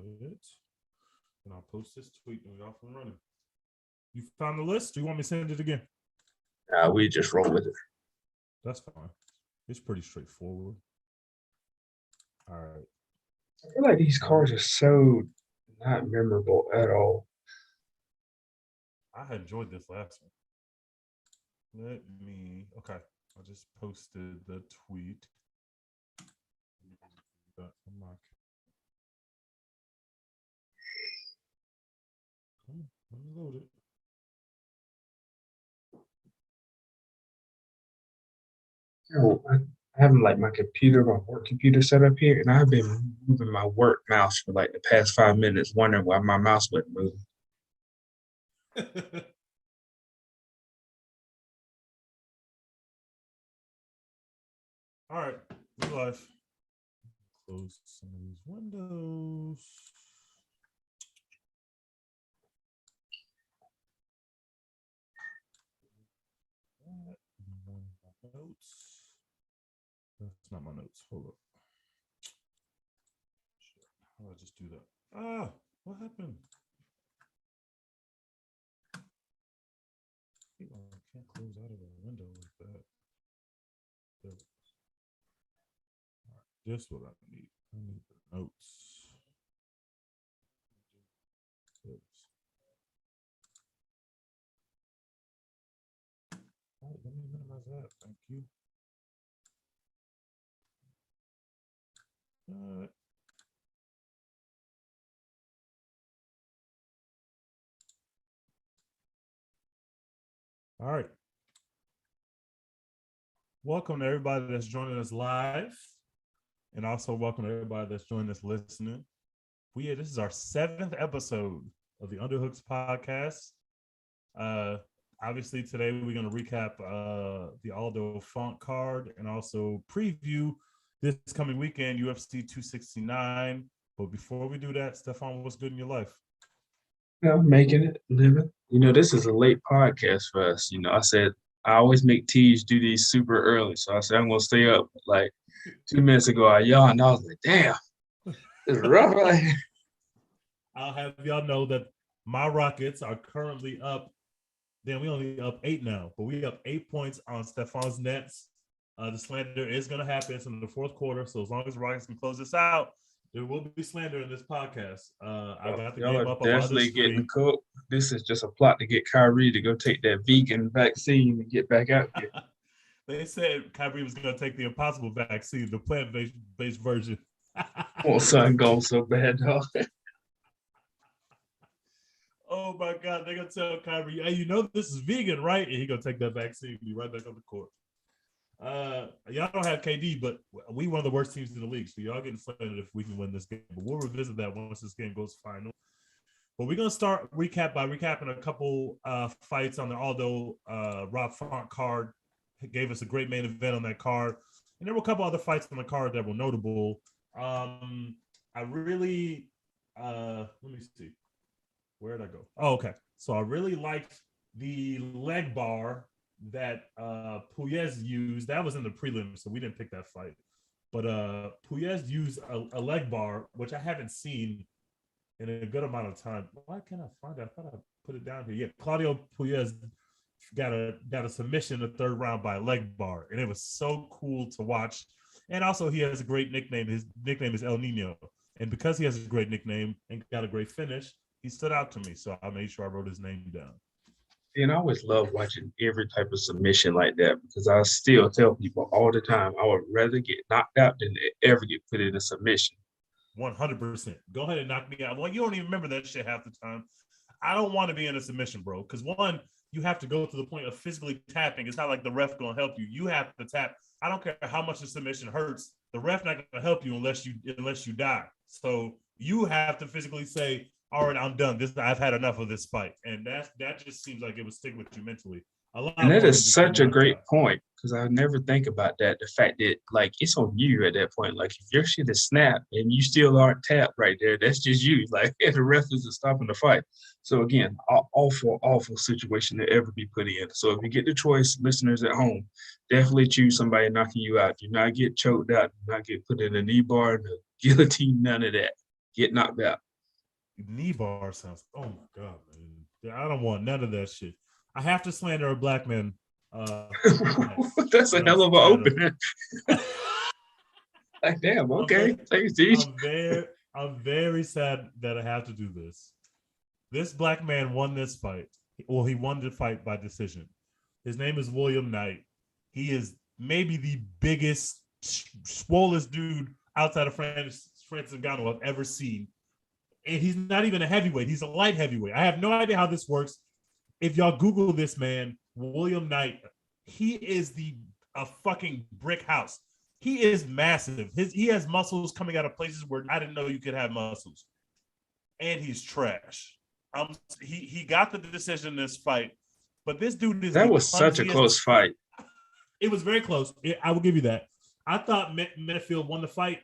it. And I'll post this tweet and we're off and running. You found the list? Do you want me to send it again? We just roll with it. That's fine. It's pretty straightforward. All right. I feel like these cards are so not memorable at all. I enjoyed this last one. Okay. I just posted the tweet. Let me load it. I have like my work computer set up here, and I've been moving my work mouse for like the past 5 minutes, wondering why my mouse wasn't moving. All right, we're live. Close some of these windows. Notes. That's not my notes. Hold up. How do I just do that? What happened? I can't close out of a window like that. There. All right, this is what I need. I need the notes. All right, let me minimize that. Thank you. All right. Welcome to everybody that's joining us live, and also welcome to everybody that's joining us listening. This is our 7th episode of the Underhooks podcast. Obviously, today we're going to recap the Aldo Font card and also preview this coming weekend, UFC 269. But before we do that, Stefan, what's good in your life? I'm making it, living. This is a late podcast for us. I said I always make T's do these super early. So I said I'm going to stay up. Like 2 minutes ago, I yawned. I was like, damn, it's rough. I'll have y'all know that my Rockets are currently up. Then we only up 8 now, but we up 8 points on Stefan's Nets. The slander is going to happen. It's in the fourth quarter. So as long as Rockets can close this out, there will be slander in this podcast. I got the game up on my other screen. Getting cooked. This is just a plot to get Kyrie to go take that vegan vaccine and get back out here. They said Kyrie was going to take the impossible vaccine, the plant-based version. Oh, son, going so bad, dog. Oh my God, they're gonna tell Kyrie, hey, this is vegan, right? And he's gonna take that vaccine and be right back on the court. Y'all don't have KD, but we one of the worst teams in the league. So y'all getting slandered if we can win this game. But we'll revisit that once this game goes final. But we're gonna start by recapping a couple fights on the Aldo Rob Font card. It gave us a great main event on that card. And there were a couple other fights on the card that were notable. I really let me see. Where did I go? Oh, okay. So I really liked the leg bar that Pugliese used. That was in the prelims, so we didn't pick that fight. But Pugliese used a leg bar, which I haven't seen in a good amount of time. Why can't I find it? I thought I put it down here. Yeah, Claudio Pugliese got a submission in the third round by a leg bar, and it was so cool to watch. And also, he has a great nickname. His nickname is El Nino. And because he has a great nickname and got a great finish, he stood out to me. So I made sure I wrote his name down. And I always love watching every type of submission like that because I still tell people all the time, I would rather get knocked out than ever get put in a submission. 100%. Go ahead and knock me out. Well, you don't even remember that shit half the time. I don't want to be in a submission, bro. Because one, you have to go to the point of physically tapping. It's not like the ref going to help you. You have to tap. I don't care how much the submission hurts. The ref not going to help you unless you die. So you have to physically say, all right, I'm done. I've had enough of this fight. And that just seems like it would stick with you mentally. And that is such a great point because I never think about that. The fact that, like, it's on you at that point. Like, if your shit is snapped and you still aren't tapped right there, that's just you. Like, if the ref isn't stopping the fight. So, again, awful, awful situation to ever be put in. So, if you get the choice, listeners at home, definitely choose somebody knocking you out. Do not get choked out. Do not get put in a knee bar, the guillotine, none of that. Get knocked out. Knee bar sounds. Oh my god, man! I don't want none of that shit. I have to slander a black man. Next, That's a that I'm hell of an sad opener. Like, damn, I'm okay. very, Thanks, D. I'm very sad that I have to do this. This black man won this fight. Well, he won the fight by decision. His name is William Knight. He is maybe the biggest, swollest dude outside of Francis Ngannou I've ever seen. And he's not even a heavyweight. He's a light heavyweight. I have no idea how this works. If y'all Google this man, William Knight, he is a fucking brick house. He is massive. He has muscles coming out of places where I didn't know you could have muscles. And he's trash. He got the decision in this fight, but this dude is That was such a close fight. It was very close. I will give you that. I thought Menifield won the fight,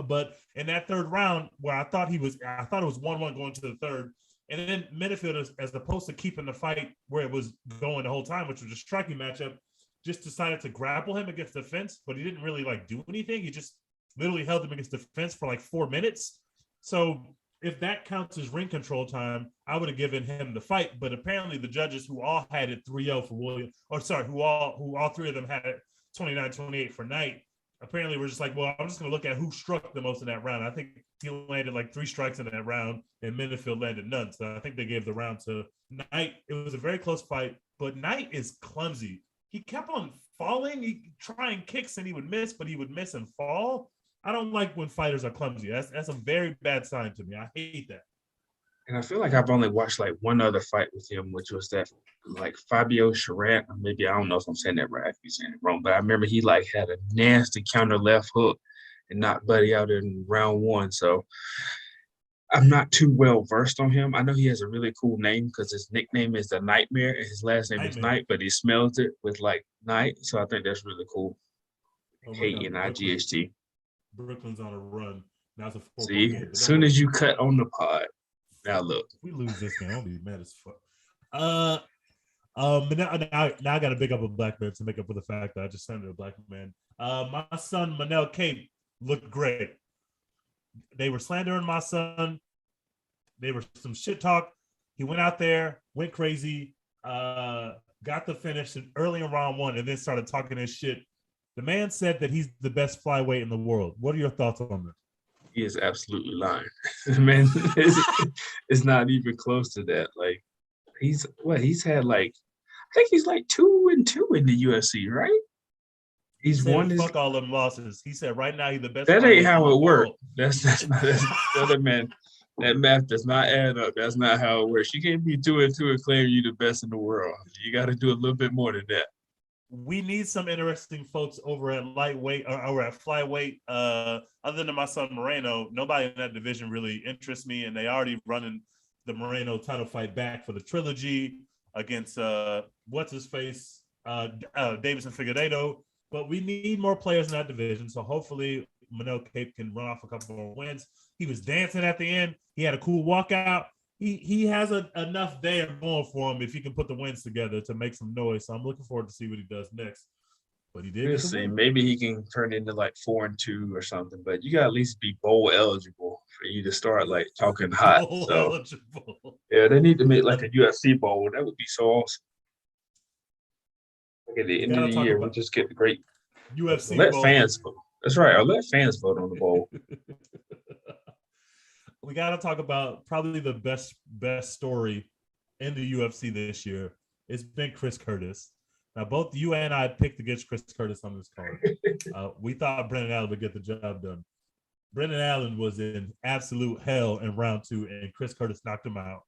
but in that third round, where I thought it was 1-1 going to the third, and then Menifield, as opposed to keeping the fight where it was going the whole time, which was a striking matchup, just decided to grapple him against the fence, but he didn't really do anything. He just literally held him against the fence for 4 minutes. So if that counts as ring control time, I would have given him the fight. But apparently the judges, who all had it 3-0 for William, who all three of them had it 29-28 for Knight, apparently we're just well, I'm just going to look at who struck the most in that round. I think he landed 3 strikes in that round, and Menifield landed none. So I think they gave the round to Knight. It was a very close fight, but Knight is clumsy. He kept on falling. He trying kicks and he would miss, but he would miss and fall. I don't like when fighters are clumsy. That's a very bad sign to me. I hate that. And I feel like I've only watched one other fight with him, which was that Fabio Charant. Maybe I don't know if I'm saying that right. I could be saying it wrong, but I remember he had a nasty counter left hook and knocked Buddy out in round 1. So I'm not too well versed on him. I know he has a really cool name because his nickname is the Nightmare and his last name is Knight, but he smells it with night. So I think that's really cool. K-N-I-G-H-T. Brooklyn's on a run. Now it's a 4-point game. See, as soon as you cut on the pod, now look. If we lose this game, I'll be mad as fuck. Now I got to big up a black man to make up for the fact that I just slandered a black man. My son Manel Cape looked great. They were slandering my son. They were some shit talk. He went out there, went crazy, got the finish early in round 1, and then started talking his shit. The man said that he's the best flyweight in the world. What are your thoughts on this? He is absolutely lying. Man, it's not even close to that. He's had I think he's 2-2 in the UFC, right? He's won fuck all them losses. He said right now he's the best. That ain't how it works. That's not man. That math does not add up. That's not how it works. You can't be 2-2 and claim you the best in the world. You got to do a little bit more than that. We need some interesting folks over at lightweight or at flyweight. Other than my son Moreno, nobody in that division really interests me, and they already running the Moreno title fight back for the trilogy against what's his face, Davison Figueiredo. But we need more players in that division, so hopefully Manel Cape can run off a couple more wins. He was dancing at the end. He had a cool walkout. He has enough there going for him if he can put the wins together to make some noise. So I'm looking forward to see what he does next. But he did. See, maybe he can turn into 4-2 or something. But you got to at least be bowl eligible for you to start talking hot. Bowl eligible. Yeah, they need to make a UFC bowl. That would be so awesome. At the end of the year, we'll just get the great UFC. Let fans vote. That's right. Or let fans vote on the bowl. We got to talk about probably the best story in the UFC this year. It's been Chris Curtis. Now, both you and I picked against Chris Curtis on this card. We thought Brendan Allen would get the job done. Brendan Allen was in absolute hell in round 2, and Chris Curtis knocked him out.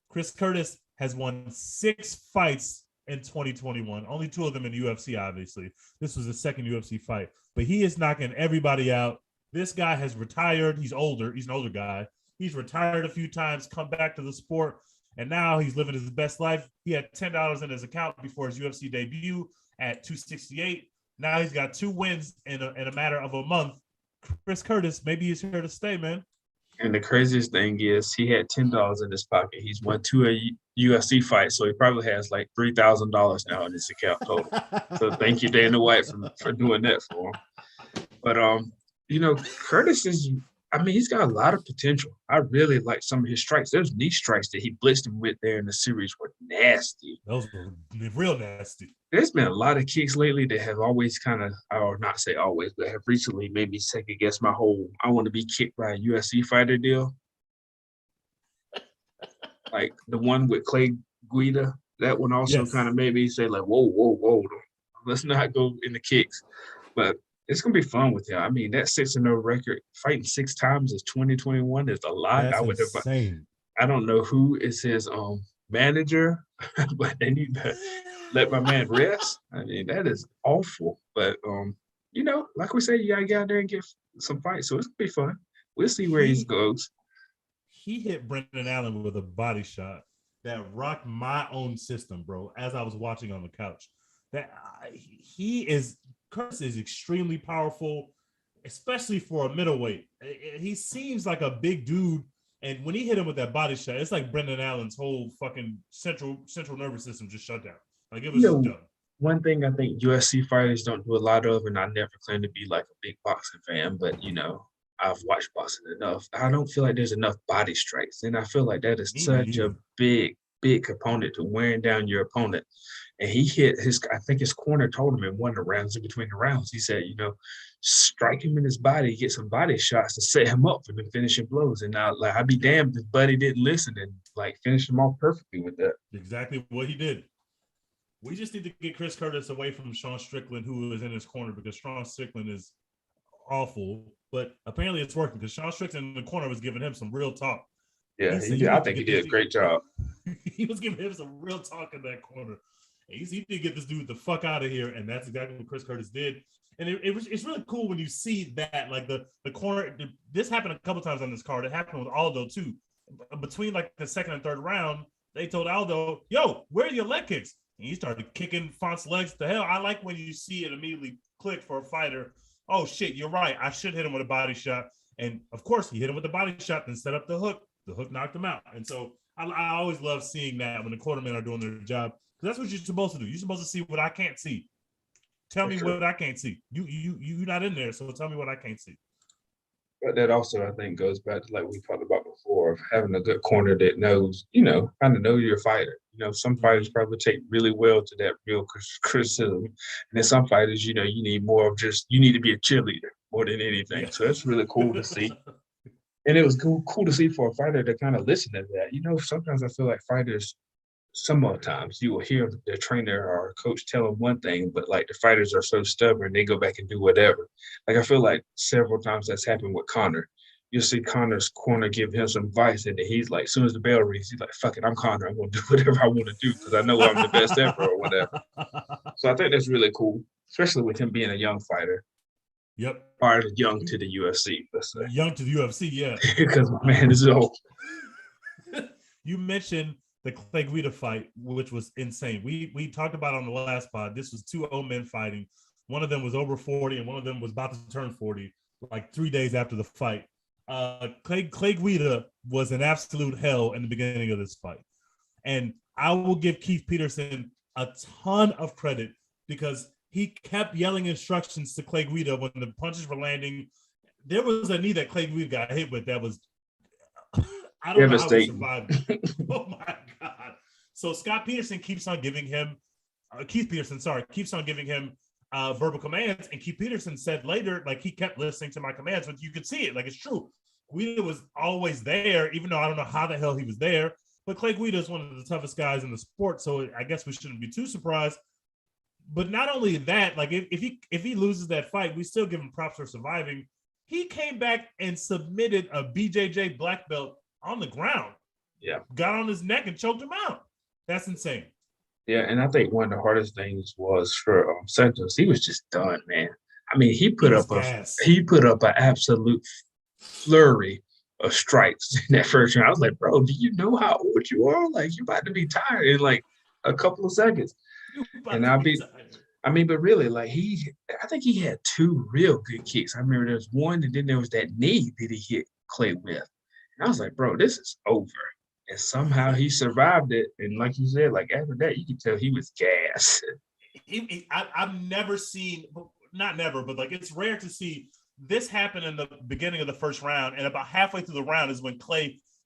Chris Curtis has won 6 fights in 2021. Only 2 of them in the UFC, obviously. This was his second UFC fight. But he is knocking everybody out. This guy has retired. He's older. He's an older guy. He's retired a few times, come back to the sport, and now he's living his best life. He had $10 in his account before his UFC debut at 268. Now he's got 2 wins in a matter of a month. Chris Curtis, maybe he's here to stay, man. And the craziest thing is he had $10 in his pocket. He's won 2 UFC fights, so he probably has $3,000 now in his account total. So thank you, Dana White, for doing that for him. But Curtis is I mean, he's got a lot of potential. I really like some of his strikes. Those knee strikes that he blitzed him with there in the series were nasty. Those were real nasty. There's been a lot of kicks lately that have always kind of, or not say always, but have recently made me second guess my whole I want to be kicked by a UFC fighter deal. Like the one with Clay Guida, that one also Yes. kind of made me say, like, whoa, let's not go in the kicks. But it's gonna be fun with him. I mean, that 6-0 record, fighting 6 times is 2021 is a lot. That's insane. I don't know who is his manager, but they need to let my man rest. I mean, that is awful. But like we said, you gotta get out there and get some fights. So it's gonna be fun. We'll see where he goes. He hit Brendan Allen with a body shot that rocked my own system, bro, as I was watching on the couch. Curtis is extremely powerful, especially for a middleweight. He seems like a big dude, and when he hit him with that body shot, it's like Brendan Allen's whole fucking central nervous system just shut down. Like it was just done. One thing I think UFC fighters don't do a lot of, and I never claim to be like a big boxing fan, but I've watched boxing enough. I don't feel like there's enough body strikes, and I feel like that is such a big component to wearing down your opponent. And he hit I think his corner told him in one of the rounds, in between the rounds, he said, strike him in his body, get some body shots to set him up for the finishing blows. And now, like, I'd be damned if Buddy didn't listen and like finish him off perfectly with that. Exactly what he did. We just need to get Chris Curtis away from Sean Strickland, who is in his corner, because Sean Strickland is awful. But apparently it's working because Sean Strickland in the corner was giving him some real talk. Yeah, I think he did a great job. He was giving him some real talk in that corner. He need to get this dude the fuck out of here, and that's exactly what Chris Curtis did. And it's really cool when you see that, like the corner. This happened a couple times on this card. It happened with Aldo too. Between like the second and third round, they told Aldo, "Yo, where are your leg kicks?" And he started kicking Font's legs to hell. I like when you see it immediately click for a fighter. Oh shit, you're right. I should hit him with a body shot. And of course, he hit him with the body shot, then set up the hook. The hook knocked him out. And so I always love seeing that when the quartermen are doing their job. Because that's what you're supposed to do. You're supposed to see what I can't see. Tell me what I can't see. You're not in there, so tell me what I can't see. But that also, I think, goes back to like we talked about before, of having a good corner that knows, kind of know you're a fighter. Some fighters probably take really well to that real criticism. And then some fighters, you need more of you need to be a cheerleader more than anything. Yeah. So that's really cool to see. And it was cool to see for a fighter to kind of listen to that. Sometimes I feel like fighters, some other times you will hear their trainer or coach tell them one thing, but like the fighters are so stubborn, they go back and do whatever. Like I feel like several times that's happened with Conor. You'll see Conor's corner give him some advice, and then he's like, as soon as the bell rings, he's like, fuck it, I'm Conor. I'm going to do whatever I want to do because I know I'm the best ever or whatever. So I think that's really cool, especially with him being a young fighter. Yep. Or young to the UFC, let's say. Young to the UFC, yeah. Because my man is old. You mentioned the Clay Guida fight, which was insane. We talked about on the last pod. This was 2 old men fighting. One of them was over 40, and one of them was about to turn 40, like 3 days after the fight. Clay Guida was an absolute hell in the beginning of this fight. And I will give Keith Peterson a ton of credit because he kept yelling instructions to Clay Guida when the punches were landing. There was a knee that Clay Guida got hit with that was I don't know how he survived. Oh my God. So Scott Peterson keeps on giving him Keith Peterson keeps on giving him verbal commands. And Keith Peterson said later, like, he kept listening to my commands, but you could see it. Like, it's true. Guida was always there, even though I don't know how the hell he was there. But Clay Guida is one of the toughest guys in the sport, so I guess we shouldn't be too surprised. But not only that, like, if he loses that fight, we still give him props for surviving. He came back and submitted a BJJ black belt on the ground. Yeah. Got on his neck and choked him out. That's insane. Yeah, and I think one of the hardest things was for Santos. He was just done, man. I mean, he put up an absolute flurry of strikes in that first round. I was like, bro, do you know how old you are? Like, you're about to be tired in like a couple of seconds. And but really, like, I think he had 2 real good kicks. I remember there was one, and then there was that knee that he hit Clay with. And I was like, bro, this is over. And somehow he survived it. And like you said, like, after that, you could tell he was gassed. I've never seen, not never, but like, it's rare to see this happened in the beginning of the first round, and about halfway through the round is when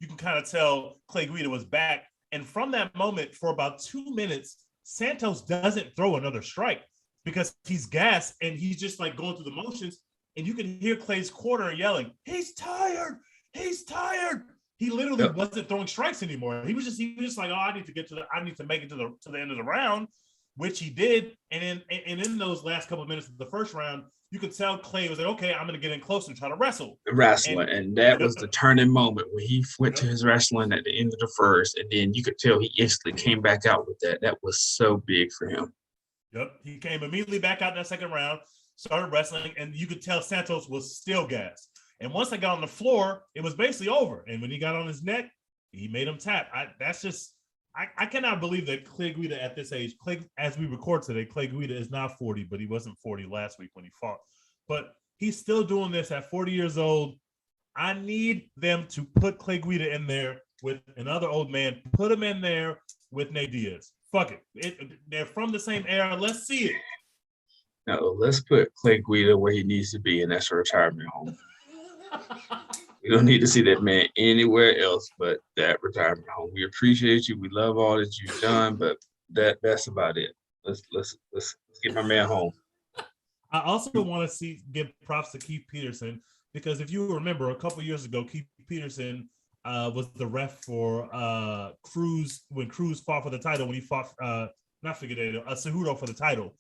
you can kind of tell Clay Guida was back. And from that moment, for about 2 minutes, Santos doesn't throw another strike because he's gassed and he's just like going through the motions. And you can hear Clay's corner yelling, "He's tired! He's tired!" He literally wasn't throwing strikes anymore. He was just like, "Oh, I need to make it to the end of the round," which he did. And in those last couple of minutes of the first round, you could tell Clay was like, "Okay, I'm going to get in close and try to wrestle." And that was the turning moment when he went to his wrestling at the end of the first, and then you could tell he instantly came back out with that. That was so big for him. Yep, he came immediately back out in that second round, started wrestling, and you could tell Santos was still gassed. And once they got on the floor, it was basically over. And when he got on his neck, he made him tap. I cannot believe that Clay Guida at this age, as we record today, Clay Guida is not 40, but he wasn't 40 last week when he fought. But he's still doing this at 40 years old. I need them to put Clay Guida in there with another old man. Put him in there with Nate Diaz. Fuck it. They're from the same era. Let's see it. No, let's put Clay Guida where he needs to be, and that's a retirement home. We don't need to see that man anywhere else but that retirement home. We appreciate you. We love all that you've done, but that's about it. Let's get my man home. I also want to give props to Keith Peterson, because if you remember a couple years ago, Keith Peterson was the ref for Cruz when Cruz fought for the title, when he fought Cejudo for the title.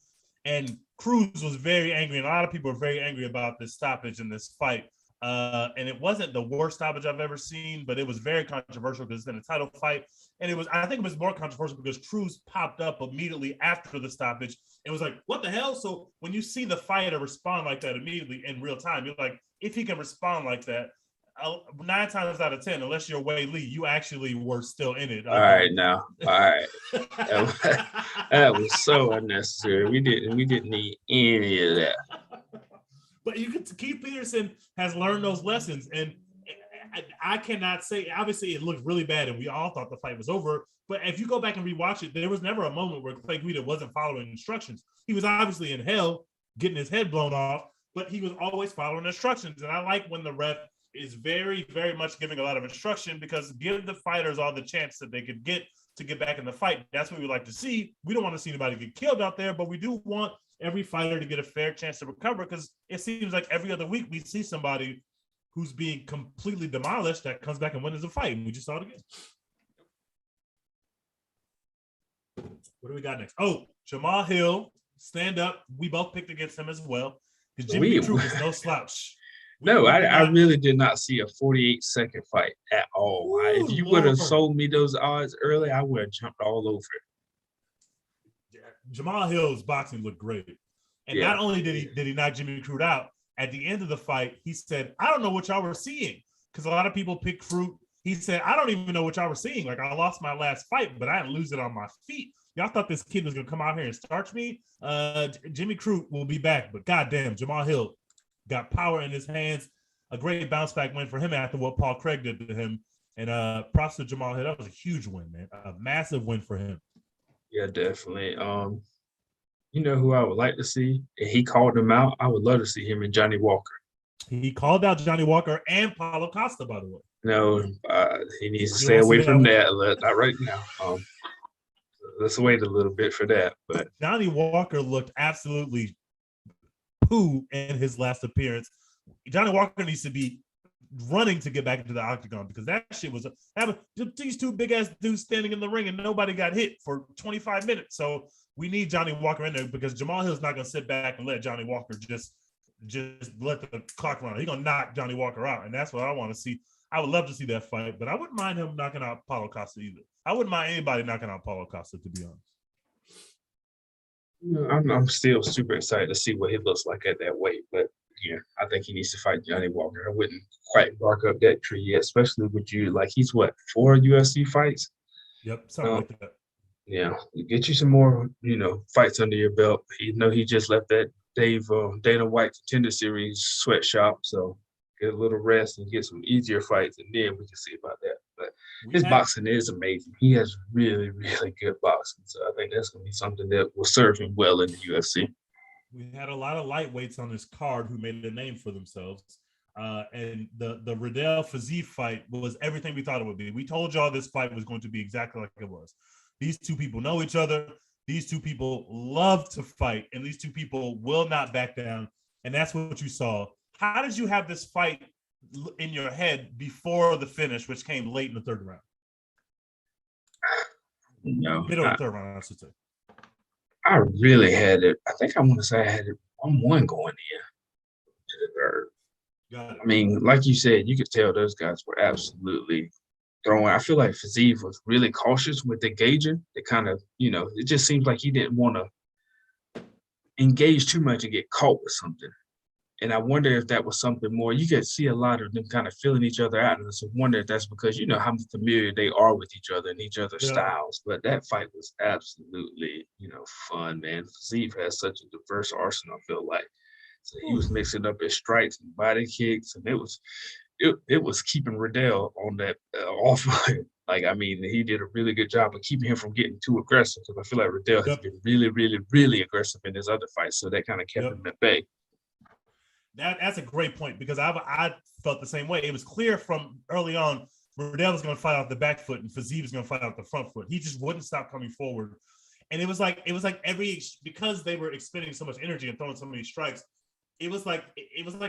And Cruz was very angry, and a lot of people are very angry about this stoppage in this fight. And it wasn't the worst stoppage I've ever seen, but it was very controversial because it's in a title fight. And I think it was more controversial because Cruz popped up immediately after the stoppage. It was like, what the hell? So when you see the fighter respond like that immediately in real time, you're like, if he can respond like that, 9 times out of 10, unless you're Wei Lee, you actually were still in it. All right. That was so unnecessary. We didn't need any of that. But Keith Peterson has learned those lessons, and I cannot say. Obviously, it looked really bad, and we all thought the fight was over. But if you go back and rewatch it, there was never a moment where Clay Guida wasn't following instructions. He was obviously in hell, getting his head blown off, but he was always following instructions. And I like when the ref is very, very much giving a lot of instruction, because give the fighters all the chance that they could get to get back in the fight. That's what we like to see. We don't want to see anybody get killed out there, but we do want every fighter to get a fair chance to recover, because it seems like every other week we see somebody who's being completely demolished that comes back and wins the fight. And we just saw it again. What do we got next? Oh, Jamal Hill, stand up. We both picked against him as well. Because Jimmy Crute is no slouch. I really did not see a 48-second fight at all. If you would have sold me those odds early, I would have jumped all over it. Jamal Hill's boxing looked great. And not only did he knock Jimmy Crute out, at the end of the fight, he said, I don't know what y'all were seeing. Because a lot of people pick Crute. He said, I don't even know what y'all were seeing. Like, I lost my last fight, but I didn't lose it on my feet. Y'all thought this kid was going to come out here and starch me? Jimmy Crute will be back. But goddamn, Jamal Hill got power in his hands. A great bounce back win for him after what Paul Craig did to him. And props to Jamal Hill. That was a huge win, man. A massive win for him. Yeah, definitely. You know who I would like to see? And he called him out. I would love to see him and Johnny Walker. He called out Johnny Walker and Paulo Costa, by the way. No, he needs to stay away from that. Not right now. Let's wait a little bit for that. But Johnny Walker looked absolutely poo in his last appearance. Johnny Walker needs to be running to get back into the octagon, because that shit was these two big ass dudes standing in the ring and nobody got hit for 25 minutes. So we need Johnny Walker in there, because Jamal Hill's not going to sit back and let Johnny Walker just let the clock run. He's going to knock Johnny Walker out, and that's what I want to see. I would love to see that fight, but I wouldn't mind him knocking out Paulo Costa either. I wouldn't mind anybody knocking out Paulo Costa, to be honest. I'm still super excited to see what he looks like at that weight, but yeah, I think he needs to fight Johnny Walker. I wouldn't quite bark up that tree yet, especially with you. Like, he's 4 UFC fights? Yep, something like that. Yeah, get you some more, fights under your belt. He just left that Dana White Contender Series sweatshop, so get a little rest and get some easier fights, and then we can see about that. But his boxing is amazing. He has really, really good boxing, so I think that's going to be something that will serve him well in the UFC. We had a lot of lightweights on this card who made a name for themselves. And the Riddell Fiziev fight was everything we thought it would be. We told y'all this fight was going to be exactly like it was. These two people know each other. These two people love to fight, and these two people will not back down. And that's what you saw. How did you have this fight in your head before the finish, which came late in the third round? No, Middle of the third round, I should say. I really had it. I think I want to say I had it 1-1 going in to the third. Got it. I mean, like you said, you could tell those guys were absolutely throwing. I feel like Fiziev was really cautious with engaging. It kind of, it just seems like he didn't want to engage too much and get caught with something. And I wonder if that was something more. You could see a lot of them kind of feeling each other out. And I so wonder if that's because you know how familiar they are with each other and each other's styles. But that fight was absolutely, fun, man. Fiziev has such a diverse arsenal, I feel like. So he was mixing up his strikes and body kicks, and it was keeping Riddell on that off. Like, I mean, he did a really good job of keeping him from getting too aggressive, because I feel like Riddell has been really, really, really aggressive in his other fights. So that kind of kept him at bay. That's a great point, because I felt the same way. It was clear from early on Riddell was going to fight off the back foot and Fiziev was going to fight off the front foot. He just wouldn't stop coming forward, and it was like because they were expending so much energy and throwing so many strikes. It was like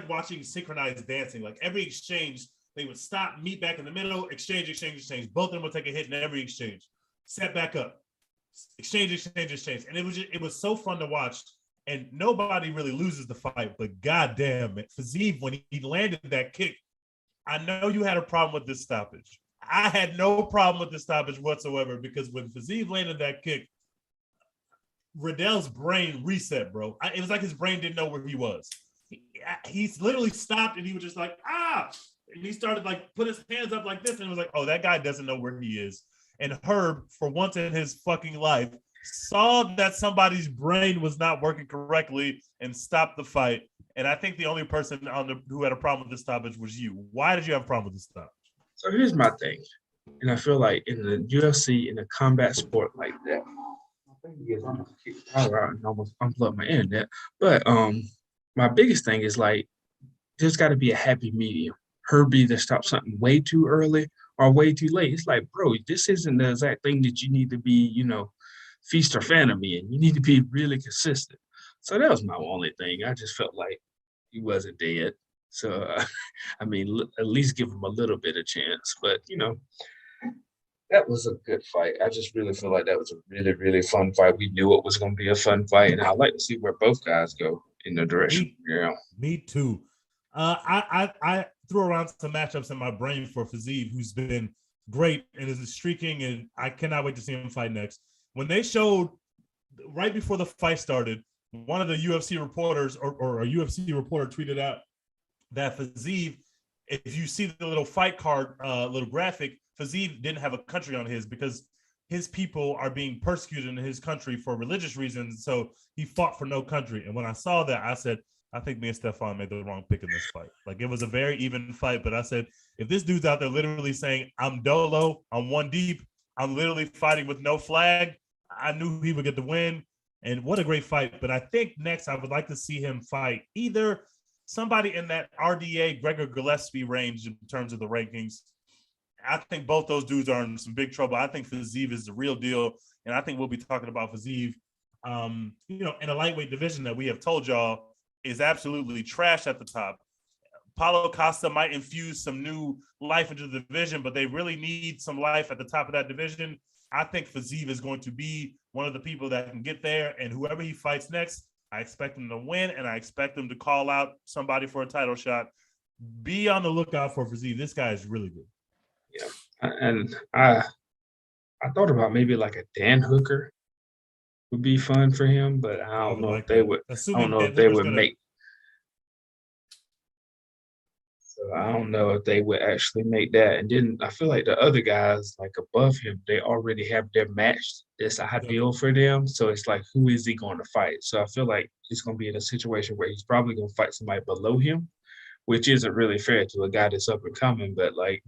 watching synchronized dancing. Like every exchange, they would stop, meet back in the middle, exchange. Both of them would take a hit in every exchange, set back up, exchange. And it was so fun to watch. And nobody really loses the fight, but goddamn it, Fiziev, when he landed that kick, I know you had a problem with this stoppage. I had no problem with the stoppage whatsoever, because when Fiziev landed that kick, Riddell's brain reset, bro. It was like his brain didn't know where he was. He's literally stopped, and he was just like, ah! And he started like put his hands up like this, and it was like, oh, that guy doesn't know where he is. And Herb, for once in his fucking life, saw that somebody's brain was not working correctly and stopped the fight. And I think the only person who had a problem with this stoppage was you. Why did you have a problem with this stoppage? So here's my thing. And I feel like in the UFC, in a combat sport like that, my thing is I'm gonna kick the power out and almost unplug my internet. But my biggest thing is like there's got to be a happy medium. Herb either stop something way too early or way too late. It's like, bro, this isn't the exact thing that you need to be, feast or famine in. You need to be really consistent. So that was my only thing. I just felt like he wasn't dead. So, I mean, at least give him a little bit of chance. But, that was a good fight. I just really feel like that was a really, really fun fight. We knew it was going to be a fun fight, and I'd like to see where both guys go in the direction. Me too. I threw around some matchups in my brain for Fiziev, who's been great and is streaking, and I cannot wait to see him fight next. When they showed right before the fight started, one of the UFC reporters or a UFC reporter tweeted out that Fiziev, if you see the little fight card, little graphic, Fiziev didn't have a country on his because his people are being persecuted in his country for religious reasons. So he fought for no country. And when I saw that, I said, I think me and Stefan made the wrong pick in this fight. Like, it was a very even fight, but I said, if this dude's out there literally saying, I'm dolo, I'm one deep, I'm literally fighting with no flag, I knew he would get the win. And what a great fight. But I think next I would like to see him fight either somebody in that RDA, Gregor Gillespie range in terms of the rankings. I think both those dudes are in some big trouble. I think Fiziev is the real deal. And I think we'll be talking about Fiziev, in a lightweight division that we have told y'all is absolutely trash at the top. Paulo Costa might infuse some new life into the division, but they really need some life at the top of that division. I think Fiziev is going to be one of the people that can get there, and whoever he fights next, I expect him to win, and I expect him to call out somebody for a title shot. Be on the lookout for Fiziev. This guy is really good. Yeah, and I thought about maybe like a Dan Hooker would be fun for him, but I don't know if they would. I don't know if they would make. So I don't know if they would actually make that. And then I feel like the other guys like above him, they already have their match that's ideal for them. So it's like, who is he going to fight? So I feel like he's going to be in a situation where he's probably going to fight somebody below him, which isn't really fair to a guy that's up and coming. But like,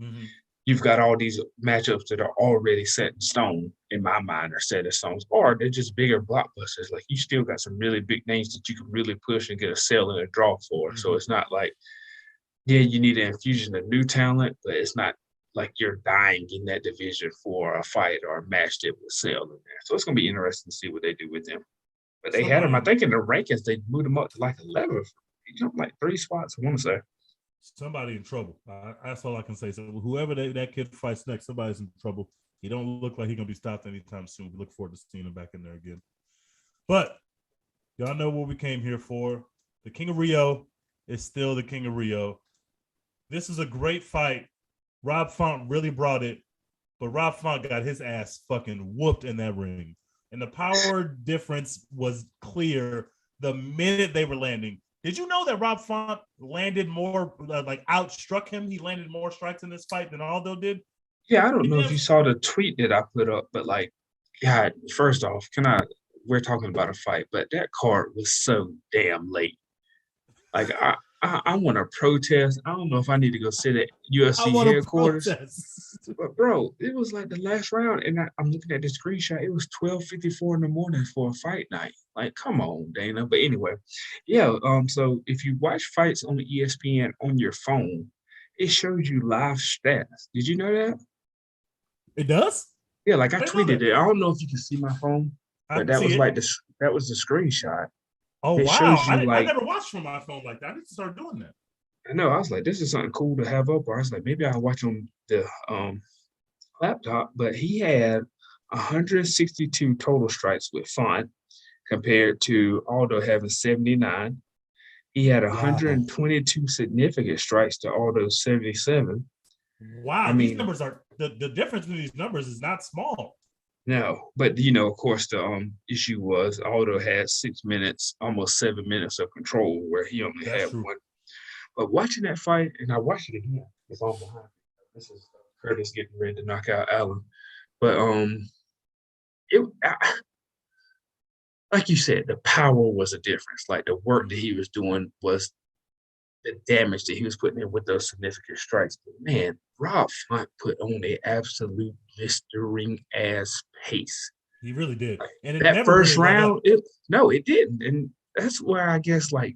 you've got all these matchups that are already set in stone, in my mind, are set in stone, or they're just bigger blockbusters. Like, you still got some really big names that you can really push and get a sell and a draw for. So it's not like, yeah, you need an infusion of new talent, but it's not like you're dying in that division for a fight or a match that will sell in there. So it's going to be interesting to see what they do with them. But they had him, I think, in the rankings, they moved him up to like 11. He jumped like 3 spots, I want to say. Somebody in trouble. That's all I can say. So whoever that kid fights next, somebody's in trouble. He don't look like he's going to be stopped anytime soon. We look forward to seeing him back in there again. But y'all know what we came here for. The King of Rio is still the King of Rio. This is a great fight. Rob Font really brought it, but Rob Font got his ass fucking whooped in that ring. And the power difference was clear the minute they were landing. Did you know that Rob Font landed more, outstruck him? He landed more strikes in this fight than Aldo did? Yeah, I don't know if you saw the tweet that I put up, but like, God, first off, we're talking about a fight, but that card was so damn late. Like, I want to protest. I don't know if I need to go sit at UFC headquarters. But bro, it was like the last round, and I'm looking at the screenshot. It was 12:54 in the morning for a fight night. Like, come on, Dana. But anyway, yeah. So if you watch fights on the ESPN on your phone, it shows you live stats. Did you know that? It does? Yeah, like I tweeted it. I don't know if you can see my phone, but that was that was the screenshot. Oh, wow. I never watched from my phone like that. I need to start doing that. I know. I was like, this is something cool to have up. Or I was like, maybe I'll watch on the laptop. But he had 162 total strikes with Font compared to Aldo having 79. He had 122 significant strikes to Aldo's 77. Wow. These numbers are the difference in these numbers is not small. No, but of course, the issue was Aldo had 6 minutes, almost 7 minutes of control, where he only had one. But watching that fight, and I watched it again. It's all behind me. This is Curtis getting ready to knock out Allen. But like you said, the power was a difference. Like, the work that he was doing was the damage that he was putting in with those significant strikes. But man, Rob Font put on an absolute blistering ass pace. He really did. And that first round, it didn't. And that's where I guess, like,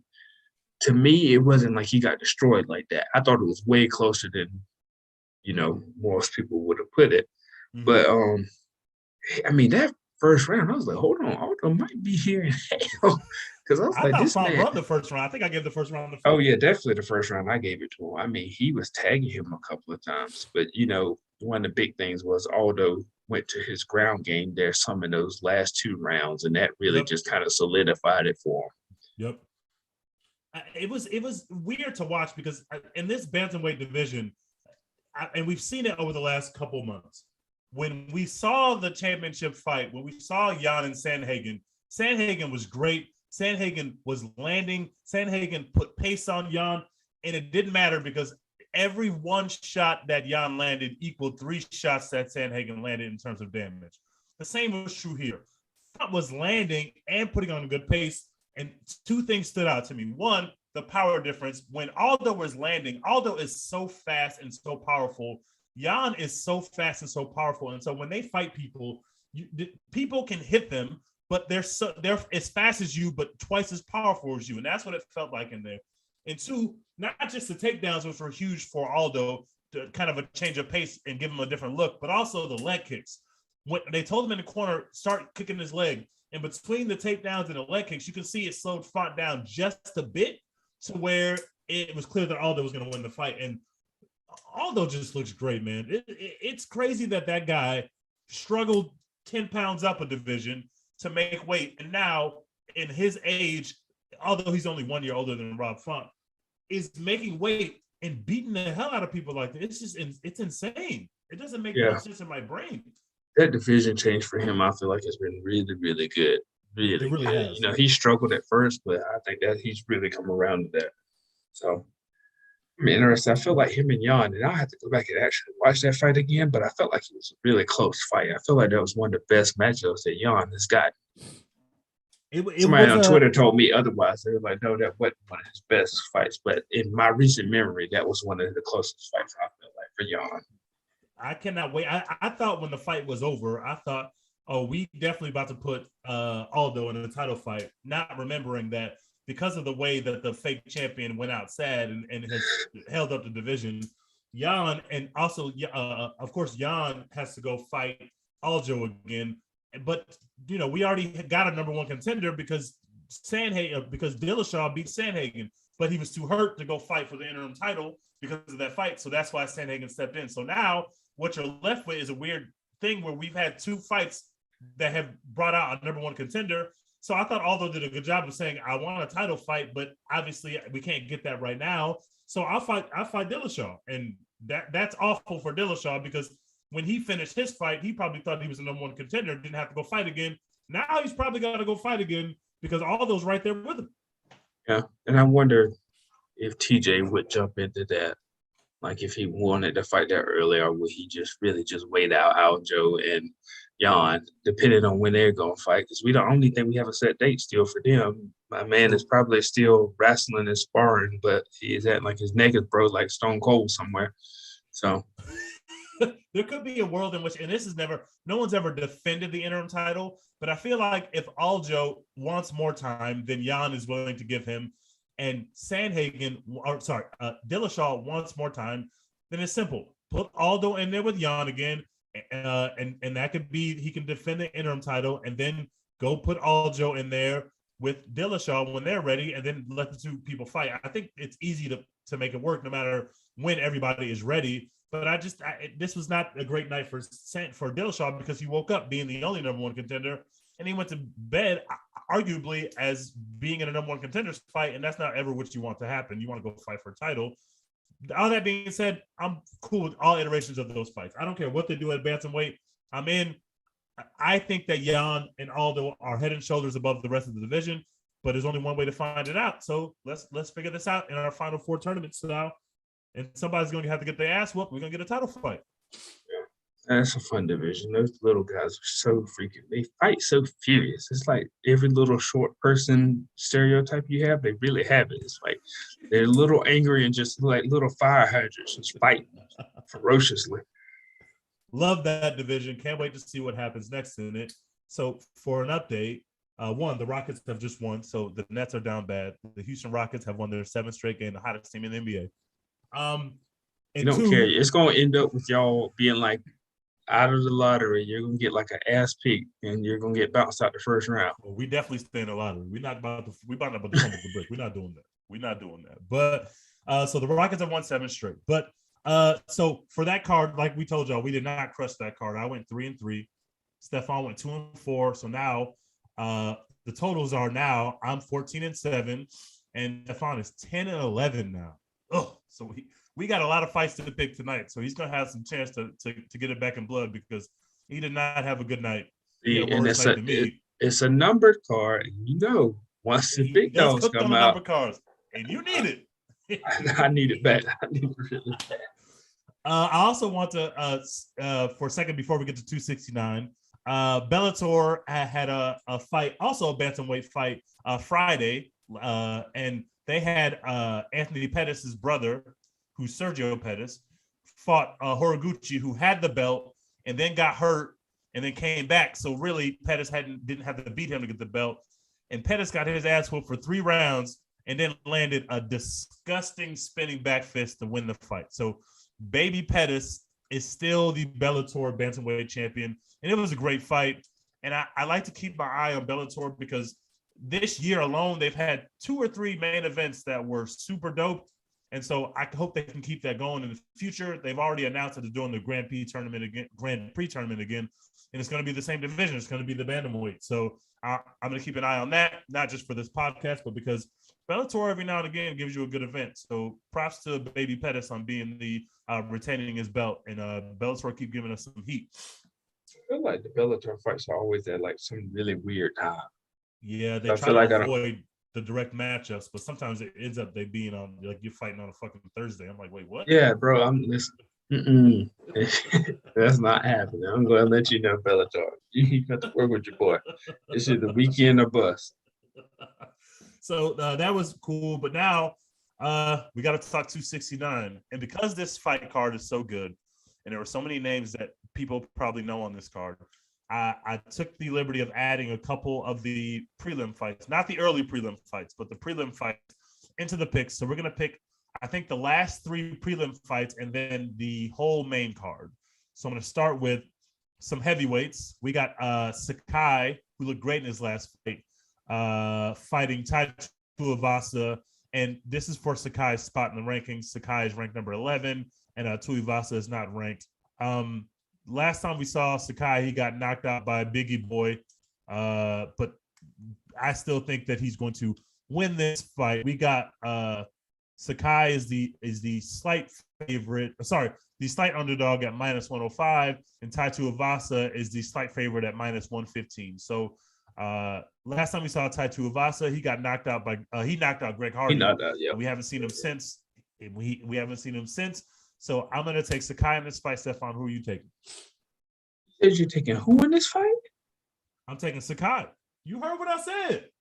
to me, it wasn't like he got destroyed like that. I thought it was way closer than, most people would have put it. Mm-hmm. But I mean, that first round, I was like, hold on, Aldo might be here in hell. Because I was like, this man run the first round. I think I gave the first round. Oh yeah, definitely the first round. I gave it to him. I mean, he was tagging him a couple of times, but one of the big things was Aldo went to his ground game there some of those last 2 rounds, and that really just kind of solidified it for him. Yep. It was weird to watch because in this bantamweight division, and we've seen it over the last couple months, when we saw the championship fight, when we saw Jan and Sandhagen was great. Sandhagen was landing. Sandhagen put pace on Jan, and it didn't matter because every one shot that Jan landed equaled 3 shots that Sandhagen landed in terms of damage. The same was true here. Font was landing and putting on a good pace, and 2 things stood out to me. One, the power difference. When Aldo was landing, Aldo is so fast and so powerful. Jan is so fast and so powerful, and so when they fight people, people can hit them, but they're as fast as you, but twice as powerful as you. And that's what it felt like in there. And 2, not just the takedowns, which were huge for Aldo to kind of a change of pace and give him a different look, but also the leg kicks. When they told him in the corner, start kicking his leg. And between the takedowns and the leg kicks, you can see it slowed Font down just a bit to where it was clear that Aldo was going to win the fight. And Aldo just looks great, man. It's crazy that guy struggled 10 pounds up a division to make weight, and now in his age, although he's only 1 year older than Rob Font, is making weight and beating the hell out of people like this. It's insane. It doesn't make much sense in my brain. That division change for him, I feel like, has been really, really good. Really, it really has. He struggled at first, but I think that he's really come around to that. So I'm interested. I feel like him and Jan, and I have to go back and actually watch that fight again, but I felt like it was a really close fight. I feel like that was one of the best matchups that Jan has got. Somebody on Twitter told me otherwise. They were like, no, that wasn't one of his best fights. But in my recent memory, that was one of the closest fights I felt like for Jan. I cannot wait. I thought when the fight was over, I thought, oh, we definitely about to put Aldo in a title fight, not remembering that because of the way that the fake champion went out sad and has held up the division, Jan, and also, of course, Jan has to go fight Aljo again. But, we already got a number one contender because Dillashaw beat Sandhagen, but he was too hurt to go fight for the interim title because of that fight. So that's why Sandhagen stepped in. So now what you're left with is a weird thing where we've had two fights that have brought out a number one contender. So I thought Aldo did a good job of saying, I want a title fight, but obviously we can't get that right now. So I'll fight Dillashaw. And that's awful for Dillashaw because when he finished his fight, he probably thought he was the number one contender, didn't have to go fight again. Now he's probably got to go fight again because Aldo's right there with him. Yeah, and I wonder if TJ would jump into that. Like if he wanted to fight that earlier, or would he just really just wait out Aljo and Jan, depending on when they're going to fight? Because we don't only think we have a set date still for them. My man is probably still wrestling and sparring, but he is at like his neck is broke like Stone Cold somewhere. So there could be a world in which, and this is no one's ever defended the interim title, but I feel like if Aljo wants more time than Jan is willing to give him, and Dillashaw wants more time, then it's simple. Put Aldo in there with Jan again, and that could be he can defend the interim title, and then go put Aljo in there with Dillashaw when they're ready, and then let the two people fight. I think it's easy to make it work no matter when everybody is ready. But this was not a great night for Dillashaw because he woke up being the only number one contender, and he went to bed arguably as being in a number one contenders fight, and that's not ever what you want to happen. You want to go fight for a title. All that being said, I'm cool with all iterations of those fights. I don't care what they do at bantamweight. I'm in. I think that Jan and Aldo are head and shoulders above the rest of the division, but there's only one way to find it out. So let's figure this out in our final four tournaments now. And somebody's going to have to get their ass whooped. We're going to get a title fight. Yeah, that's a fun division. Those little guys are so freaking. They fight so furious. It's like every little short person stereotype you have, they really have it. It's like they're a little angry and just like little fire hydrants, just fighting ferociously. Love that division. Can't wait to see what happens next in it. So for an update, the Rockets have just won. So the Nets are down bad. The Houston Rockets have won their 7th straight game, the hottest team in the NBA. You don't care. It's going to end up with y'all being like out of the lottery. You're going to get like an ass pick, and you're going to get bounced out the first round. Well, we definitely stay in the lottery. We're not about to fumble the brick. We're not doing that. But so the Rockets have won 7 straight. But so for that card, like we told y'all, we did not crush that card. I went 3-3. Stefan went 2-4. So now the totals are now I'm 14-7, and Stefan is 10-11 now. Oh, so we got a lot of fights to pick tonight. So he's gonna have some chance to get it back in blood because he did not have a good night. And it's a numbered card, and once the big dogs come out, number cards, and you need it. I need it bad. I need it really bad. I also want to for a second before we get to 269. Bellator had a fight, also a bantamweight fight, Friday, and they had Anthony Pettis' brother, who's Sergio Pettis, fought Horiguchi, who had the belt and then got hurt and then came back. So really, Pettis didn't have to beat him to get the belt. And Pettis got his ass whooped for 3 rounds and then landed a disgusting spinning back fist to win the fight. So Baby Pettis is still the Bellator bantamweight champion. And it was a great fight. And I like to keep my eye on Bellator because this year alone, they've had 2 or 3 main events that were super dope. And so I hope they can keep that going in the future. They've already announced that they're doing the Grand Prix tournament again. And it's going to be the same division. It's going to be the bantamweight. So I'm going to keep an eye on that, not just for this podcast, but because Bellator every now and again gives you a good event. So props to Baby Pettis on being the retaining his belt, and Bellator keep giving us some heat. I feel like the Bellator fights are always at like some really weird time. Yeah, they try to avoid the direct matchups, but sometimes it ends up they being on like you're fighting on a fucking Thursday. I'm like, wait, what? Yeah, bro, I'm listening. That's not happening. I'm going to let you know, Bellator. You got to work with your boy. This is the weekend or bust. So that was cool, but now we got to talk 269, and because this fight card is so good, and there were so many names that people probably know on this card. I took the liberty of adding a couple of the prelim fights, not the early prelim fights, but the prelim fights into the picks. So we're going to pick, I think, the last 3 prelim fights and then the whole main card. So I'm going to start with some heavyweights. We got Sakai, who looked great in his last fight, fighting Tai Tuivasa. And this is for Sakai's spot in the rankings. Sakai is ranked number 11, and Tuivasa is not ranked. Last time we saw Sakai, he got knocked out by Biggie Boy, but I still think that he's going to win this fight. We got Sakai is the slight favorite. Sorry, the slight underdog at -105, and Tai Tuivasa is the slight favorite at -115. So last time we saw Tai Tuivasa, he got knocked out by he knocked out Greg Hardy. He knocked out, yeah. We haven't seen him since. We haven't seen him since. So I'm going to take Sakai in this fight. Stefan, who are you taking? You said you're taking who in this fight? I'm taking Sakai. You heard what I said.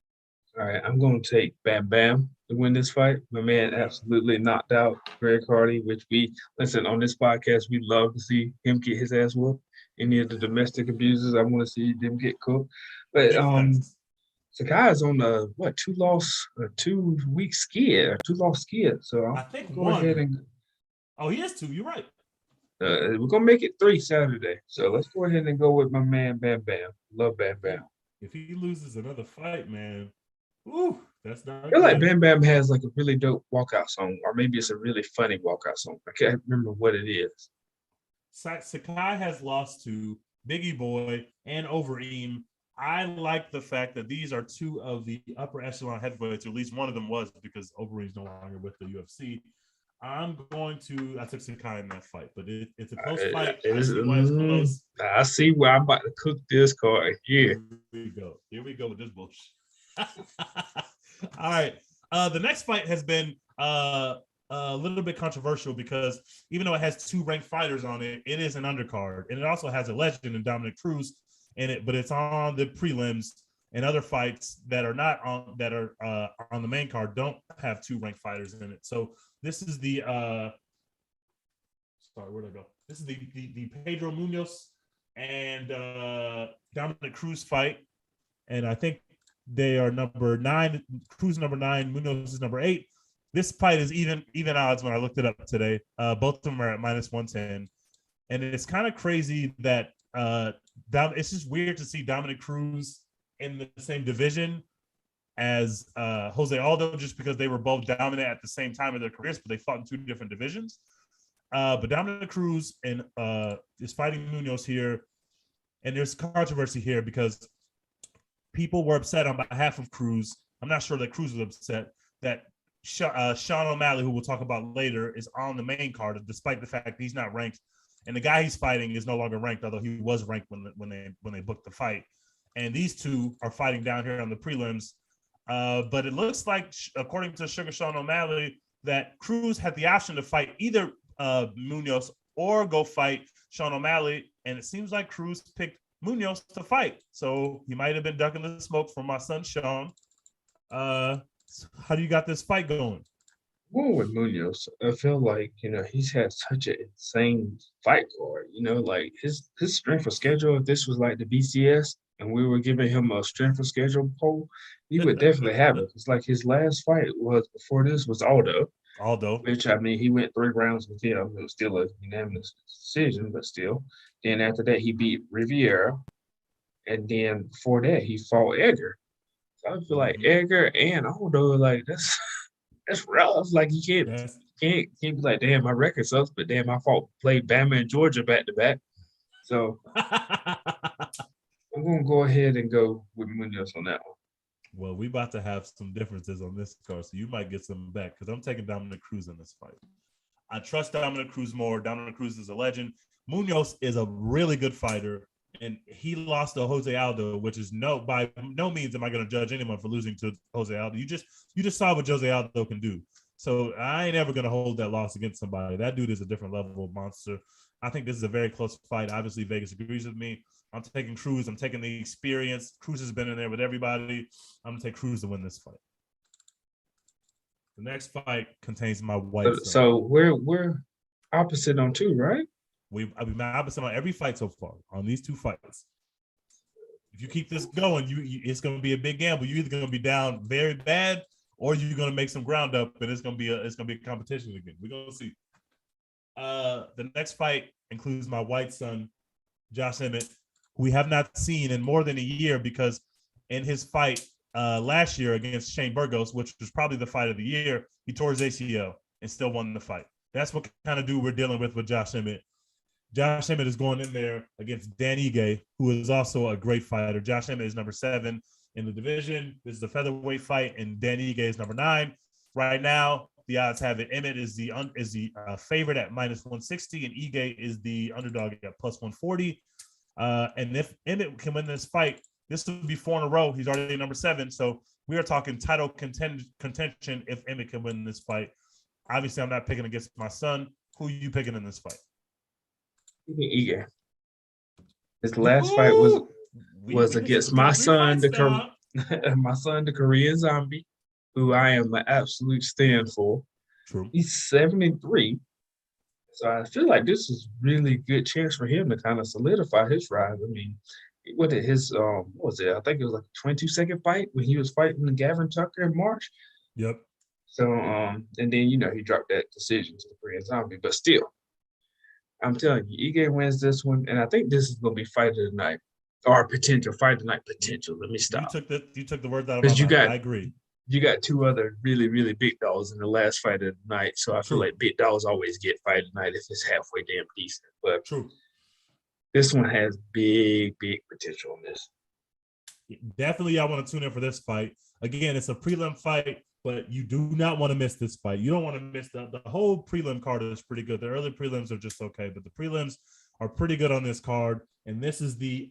All right, I'm going to take Bam Bam to win this fight. My man absolutely knocked out Greg Hardy, which listen, on this podcast, we love to see him get his ass whooped. Any of the domestic abusers, I want to see them get cooked. But Sakai is on a, 2-week skid, 2-loss skid. So I think go ahead and. Oh, he has 2. You're right. We're going to make it 3 Saturday. So let's go ahead and go with my man, Bam Bam. Love Bam Bam. If he loses another fight, man, ooh, that's not I feel like Bam Bam has like a really dope walkout song, or maybe it's a really funny walkout song. I can't remember what it is. Sakai has lost to Biggie Boy and Overeem. I like the fact that these are 2 of the upper echelon heavyweights, or at least one of them was, because Overeem's no longer with the UFC. I took Sakai in that fight, but it's a close fight. I see why it's close. I see where I'm about to cook this card. Yeah. Here we go with this bullshit. All right. The next fight has been a little bit controversial because even though it has 2 ranked fighters on it, it is an undercard, and it also has a legend in Dominic Cruz in it, but it's on the prelims, and other fights that are not on on the main card don't have 2 ranked fighters in it. So this is the where'd I go? This is the Pedro Munoz and Dominic Cruz fight, and I think they are number 9. Cruz number 9, Munoz is number 8. This fight is even odds when I looked it up today. Both of them are at -110, and it's kind of crazy that it's just weird to see Dominic Cruz in the same division as Jose Aldo, just because they were both dominant at the same time of their careers, but they fought in 2 different divisions. But Dominic Cruz is fighting Munoz here, and there's controversy here because people were upset on behalf of Cruz. I'm not sure that Cruz was upset that Sean O'Malley, who we'll talk about later, is on the main card, despite the fact that he's not ranked, and the guy he's fighting is no longer ranked, although he was ranked when they booked the fight. And these 2 are fighting down here on the prelims. But it looks like, according to Sugar Sean O'Malley, that Cruz had the option to fight either Munoz or go fight Sean O'Malley, and it seems like Cruz picked Munoz to fight. So he might have been ducking the smoke from my son Sean. How do you got this fight going? Going with Munoz, I feel like, he's had such an insane fight card. Like his strength of schedule, if this was like the BCS and we were giving him a strength of schedule poll, he would definitely have it. It's like his last fight before this was Aldo, which, I mean, he went 3 rounds with him. It was still a unanimous decision, but still. Then after that, he beat Riviera. And then before that, he fought Edgar. So I feel like Edgar and Aldo, like, that's rough. Like, you can't be like, damn, my record sucks, but damn, I played Bama and Georgia back to back. So I'm gonna go ahead and go with Munoz on that one. Well, we about to have some differences on this card, so you might get some back because I'm taking Dominic Cruz in this fight. I trust Dominic Cruz more. Dominic Cruz is a legend. Munoz is a really good fighter, and he lost to Jose Aldo, which is by no means am I going to judge anyone for losing to Jose Aldo. You just saw what Jose Aldo can do. So I ain't ever going to hold that loss against somebody. That dude is a different level of monster. I think this is a very close fight. Obviously, Vegas agrees with me. I'm taking Cruz. I'm taking the experience. Cruz has been in there with everybody. I'm going to take Cruz to win this fight. The next fight contains my white. So we're opposite on 2, right? I've been opposite on every fight so far on these 2 fights. If you keep this going, it's going to be a big gamble. You're either going to be down very bad, or you're going to make some ground up, and it's going to be a competition again. We're going to see. The next fight includes my white son, Josh Emmett, who we have not seen in more than a year because in his fight last year against Shane Burgos, which was probably the fight of the year, he tore his ACL and still won the fight. That's what kind of dude we're dealing with Josh Emmett. Josh Emmett is going in there against Dan Ige, who is also a great fighter. Josh Emmett is number 7 in the division. This is the featherweight fight, and Dan Ige is number 9. Right now, the odds have it Emmett is the favorite at -160, and Ige is the underdog at +140. And if Emmett can win this fight, this will be 4 in a row. He's already number 7, so we are talking title contention if Emmett can win this fight. Obviously, I'm not picking against my son. Who are you picking in this fight? Ige. His last fight was against my son, the Korean Zombie, who I am an absolute stand for. True. He's 73. So I feel like this is really good chance for him to kind of solidify his rise. I mean, what was it? I think it was like a 22-second fight when he was fighting Gavin Tucker in March. Yep. So, and then, he dropped that decision to the Korean Zombie. But still, I'm telling you, Ige wins this one, and I think this is going to be fight of the night, or potential fight of the night potential. Let me stop. You took the words out of my mouth. I agree. You got 2 other really, really big dogs in the last fight of the night, so I feel like big dogs always get fight of the night if it's halfway damn decent. But this one has big, big potential on this. Definitely, I want to tune in for this fight. Again, it's a prelim fight, but you do not want to miss this fight. You don't want to miss the whole prelim card is pretty good. The early prelims are just okay, but the prelims are pretty good on this card. And this is the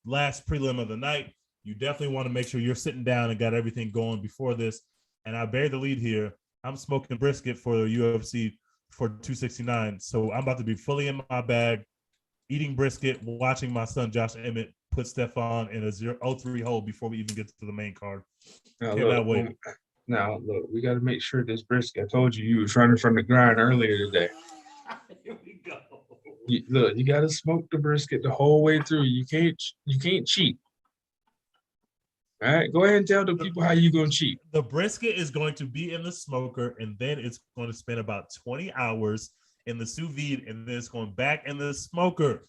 last prelim of the night. You definitely want to make sure you're sitting down and got everything going before this. And I bear the lead here. I'm smoking brisket for the UFC for 269. So I'm about to be fully in my bag, eating brisket, watching my son Josh Emmett put Stefan in a 0-3 hole before we even get to the main card. Now, look, we got to make sure this brisket. I told you was running from the grind earlier today. Here we go. You got to smoke the brisket the whole way through. You can't cheat. All right, go ahead and tell the people how you going to cheat. The brisket is going to be in the smoker, and then it's going to spend about 20 hours in the sous vide, and then it's going back in the smoker.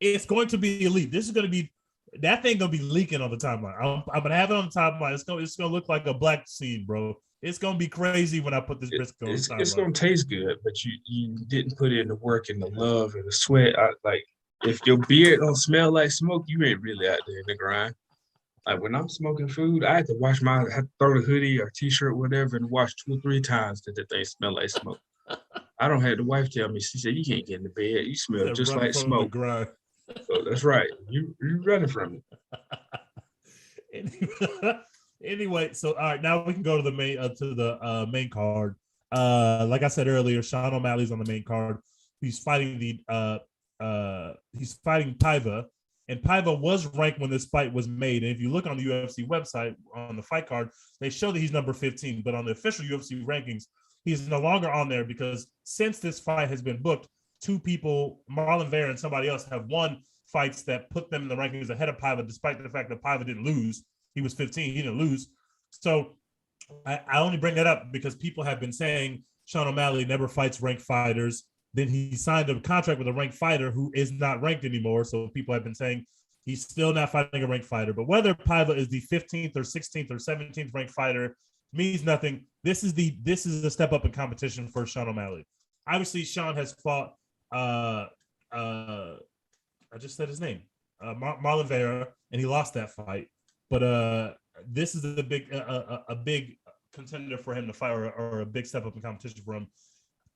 It's going to be elite. This is going to be that thing going to be leaking on the timeline. I'm going to have it on the timeline. It's going to look like a black scene, bro. It's going to be crazy when I put this brisket on the timeline. It's going to taste good, but you didn't put in the work and the love and the sweat. Like, if your beard don't smell like smoke, you ain't really out there in the grind. Like, when I'm smoking food, I have to throw the hoodie or t-shirt, whatever, and wash 2 or 3 times till the thing smell like smoke. I don't have the wife tell me. She said, "You can't get in the bed. You smell just like smoke." So that's right. You running from it. Anyway, so all right, now we can go to the main card. Like I said earlier, Sean O'Malley's on the main card. He's fighting Paiva. And Paiva was ranked when this fight was made. And if you look on the UFC website on the fight card, they show that he's number 15. But on the official UFC rankings, he's no longer on there because since this fight has been booked, 2 people, Marlon Vera and somebody else, have won fights that put them in the rankings ahead of Paiva, despite the fact that Paiva didn't lose. He was 15. He didn't lose. So I only bring that up because people have been saying Sean O'Malley never fights ranked fighters. Then he signed a contract with a ranked fighter who is not ranked anymore. So people have been saying he's still not fighting a ranked fighter. But whether Paiva is the 15th or 16th or 17th ranked fighter means nothing. This is a step up in competition for Sean O'Malley. Obviously, Sean has fought. I just said his name, Marlon Vera, and he lost that fight. But this is a big contender for him to fight, or a big step up in competition for him,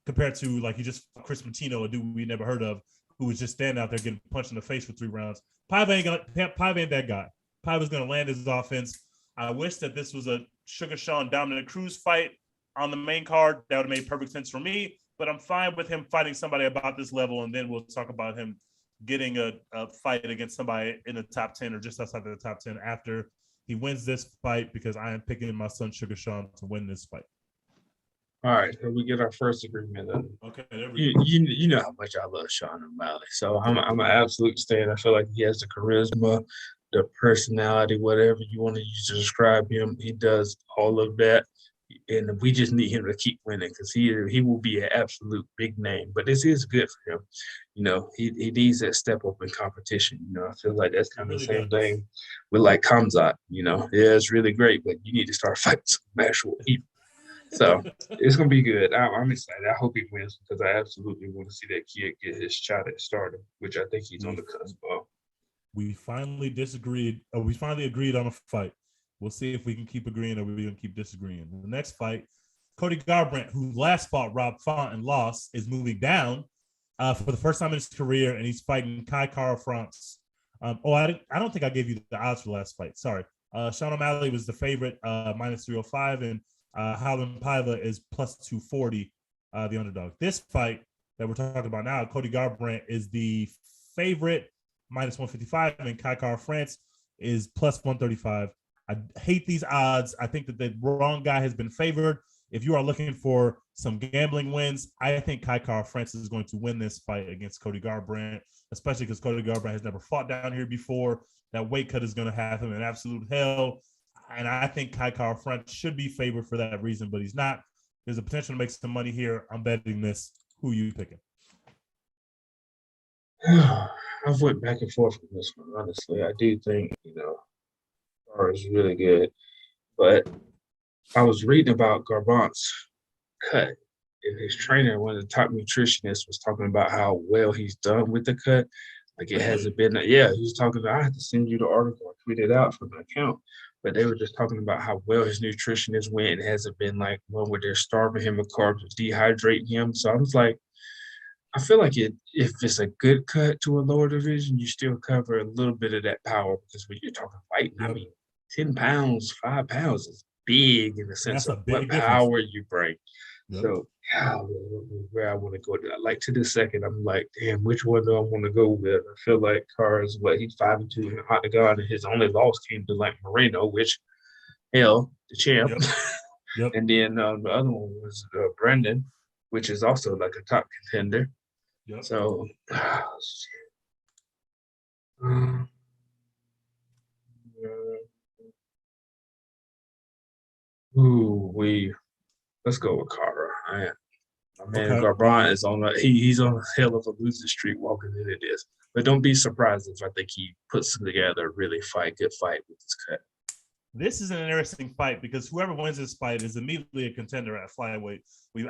compared to like he just Chris Matino, a dude we never heard of, who was just standing out there getting punched in the face for 3 rounds. Paiva ain't that guy. Paiva's gonna land his offense. I wish that this was a Sugar Sean Dominic Cruz fight on the main card. That would have made perfect sense for me. But I'm fine with him fighting somebody about this level, and then we'll talk about him getting a fight against somebody in the top 10 or just outside the top 10 after he wins this fight, because I am picking my son Sugar Sean to win this fight. All right, so we get our first agreement. Okay, there we You, go. you know how much I love Sean O'Malley, so I'm an absolute stan. I feel like he has the charisma, the personality, whatever you want to use to describe him. He does all of that, and we just need him to keep winning because he will be an absolute big name. But this is good for him. You know, he needs that step up in competition. You know, I feel like that's It kind of the really same does. thing with like Kamzat. You know, yeah, it's really great, but you need to start fighting some actual people. So it's gonna be good. I'm excited. I hope he wins because I absolutely want to see that kid get his shot at stardom, which I think he's on we the cusp of. we finally disagreed. We finally agreed on a fight. We'll see if we can keep agreeing or we're gonna keep disagreeing. The next fight, Cody Garbrandt, who last fought Rob Font and lost, is moving down for the first time in his career, and he's fighting Kai Kara France. I don't think I gave you the odds for the last fight. Sorry. Sean O'Malley was the favorite, minus 305, and Howland Paiva is plus 240, the underdog. This fight that we're talking about now, Cody Garbrandt is the favorite, minus 155, and Kai Kara France is plus 135. I hate these odds. I think that the wrong guy has been favored. If you are looking for some gambling wins, I think Kai Kara France is going to win this fight against Cody Garbrandt, especially because Cody Garbrandt has never fought down here before. That weight cut is going to have him in absolute hell. And I think Kai Kara France should be favored for that reason, but he's not. There's a potential to make some money here. I'm betting this. Who are you picking? I've went back and forth on this one. Honestly, I do think Kara is really good, but I was reading about Garbrantt's cut, and his trainer, one of the top nutritionists, was talking about how well he's done with the cut. Like it hasn't been, yeah, he's talking about, I had to send you the article. I tweeted out from the account, but they were just talking about how well his nutritionist went. It hasn't been like one where they're starving him with carbs or dehydrating him. So I was like, I feel like if it's a good cut to a lower division, you still cover a little bit of that power because when you're talking fighting, I Yep. mean, 10 pounds, 5 pounds is big in the sense That's a of what big difference. power you bring. Yep. So, where I want to go. Like to this second, I'm like, damn, which one do I want to go with? I feel like Carr's he's 5-2 in the octagon, and his only loss came to like Moreno, which hell, the champ. Yep. Yep. And then the other one was Brendan, which is also like a top contender. Yep. So, let's go with Cara. My man Okay. Garbrandt is on he's on a hell of a losing streak walking into this. But don't be surprised if I think he puts together a really good fight with this cut. This is an interesting fight because whoever wins this fight is immediately a contender at flyweight.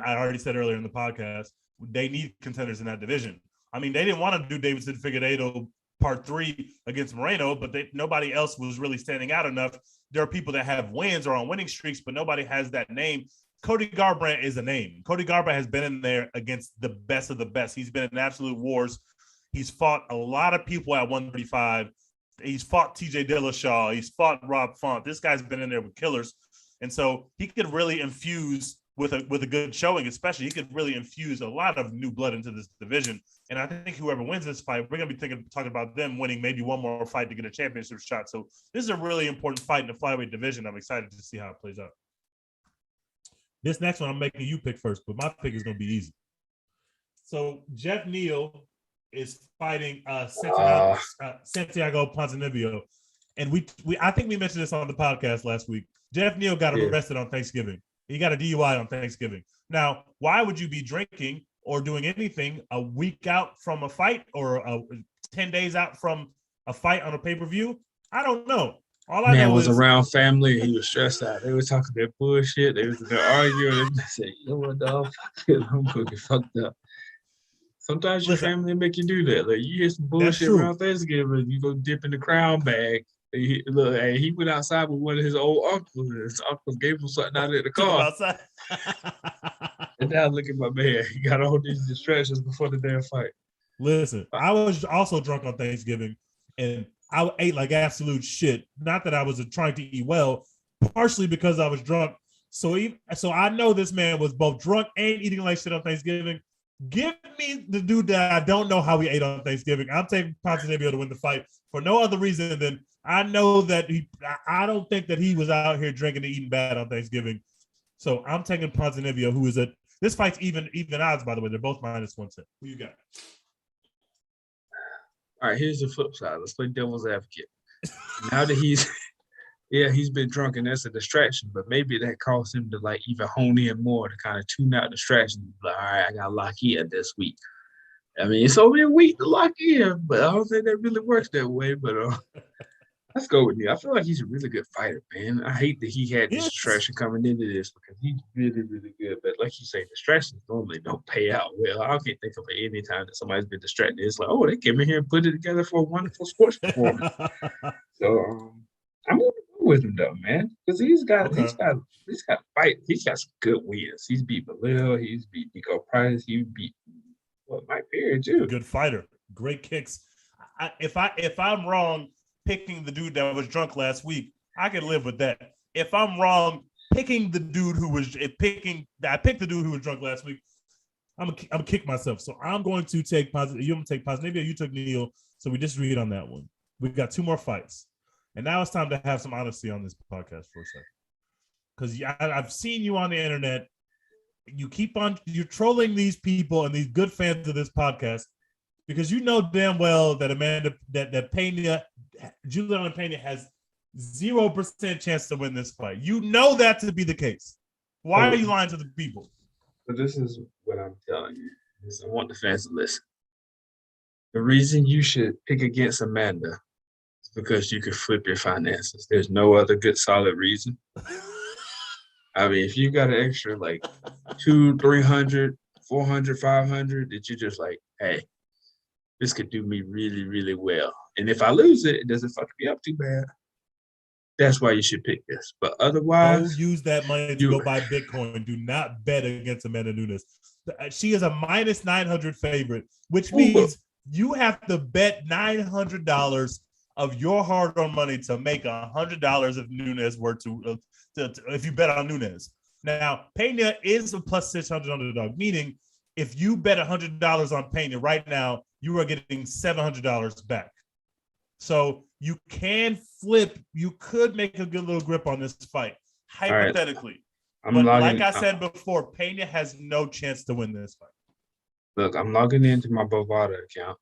I already said earlier in the podcast, they need contenders in that division. I mean, they didn't want to do Davidson Figueiredo part 3 against Moreno, but nobody else was really standing out enough. There are people that have wins or on winning streaks, but nobody has that name. Cody Garbrandt is a name. Cody Garbrandt has been in there against the best of the best. He's been in absolute wars. He's fought a lot of people at 135. He's fought TJ Dillashaw. He's fought Rob Font. This guy's been in there with killers. And so he could really infuse with a good showing, especially. He could really infuse a lot of new blood into this division. And I think whoever wins this fight, we're going to be talking about them winning maybe one more fight to get a championship shot. So this is a really important fight in the flyweight division. I'm excited to see how it plays out. This next one, I'm making you pick first, but my pick is going to be easy. So Jeff Neal is fighting Santiago Ponzinibbio. And I think we mentioned this on the podcast last week. Jeff Neal got arrested on Thanksgiving. He got a DUI on Thanksgiving. Now, why would you be drinking or doing anything a week out from a fight or 10 days out from a fight on a pay-per-view? I don't know. All I know was is around family. He was stressed out. They were talking that bullshit. They was arguing. They said, you know what, dog? I'm fucking fucked up. Sometimes your family make you do that. Like you hear some bullshit around Thanksgiving, you go dip in the crown bag. He went outside with one of his old uncles. And his uncle gave him something out of the car. Outside. And now look at my man. He got all these distractions before the damn fight. Listen, I was also drunk on Thanksgiving, and I ate like absolute shit. Not that I was trying to eat well, partially because I was drunk. So I know this man was both drunk and eating like shit on Thanksgiving. Give me the dude that I don't know how he ate on Thanksgiving. I'm taking Ponzinibbio to win the fight for no other reason than I know that I don't think that he was out here drinking and eating bad on Thanksgiving. So I'm taking Ponzinibbio, who is this fight's even odds, by the way. They're both -110. Who you got? All right, here's the flip side. Let's play devil's advocate. Now that he's been drunk and that's a distraction, but maybe that caused him to like even hone in more to kind of tune out distractions. Like, all right, I got to lock in this week. I mean, it's only a week to lock in, but I don't think that really works that way. But let's go with you. I feel like he's a really good fighter, man. I hate that he had this distraction coming into this because he's really, really good. But like you say, distractions normally don't pay out well. I can't think of any time that somebody's been distracted. It's like, oh, they came in here and put it together for a wonderful sports performance. So I'm gonna go with him though, man, because he's got fight. He's got some good wins. He's beat Belil. He's beat Nico Price. He beat Mike Perry too. Good fighter, great kicks. If I'm wrong picking the dude that was drunk last week, I can live with that. If I'm wrong picking the dude who was I picked the dude who was drunk last week, I'm gonna kick myself. So I'm going to take positive. You're gonna take positive. Maybe you took Neil. So we just read on that one. We've got 2 more fights, and now it's time to have some honesty on this podcast for a second. Because I've seen you on the internet. You're trolling these people and these good fans of this podcast because you know damn well that Juliana Pena has 0% chance to win this fight. You know that to be the case. Why are you lying to the people? But this is what I'm telling you. I want the fans to listen. The reason you should pick against Amanda is because you can flip your finances. There's no other good solid reason. I mean, if you got an extra like 200, 300, 400, 500, that you're just like, hey, this could do me really, really well. And if I lose it, it doesn't fuck me up too bad. That's why you should pick this. But otherwise, use that money to go buy Bitcoin. Do not bet against Amanda Nunes. She is a -900 favorite, which means you have to bet $900 of your hard-earned money to make $100 if Nunes were to if you bet on Nunes. Now, Pena is a +600 underdog, meaning if you bet $100 on Pena right now, you are getting $700 back. So you can flip. You could make a good little grip on this fight, hypothetically. Right. But like I said before, Pena has no chance to win this fight. Look, I'm logging into my Bovada account.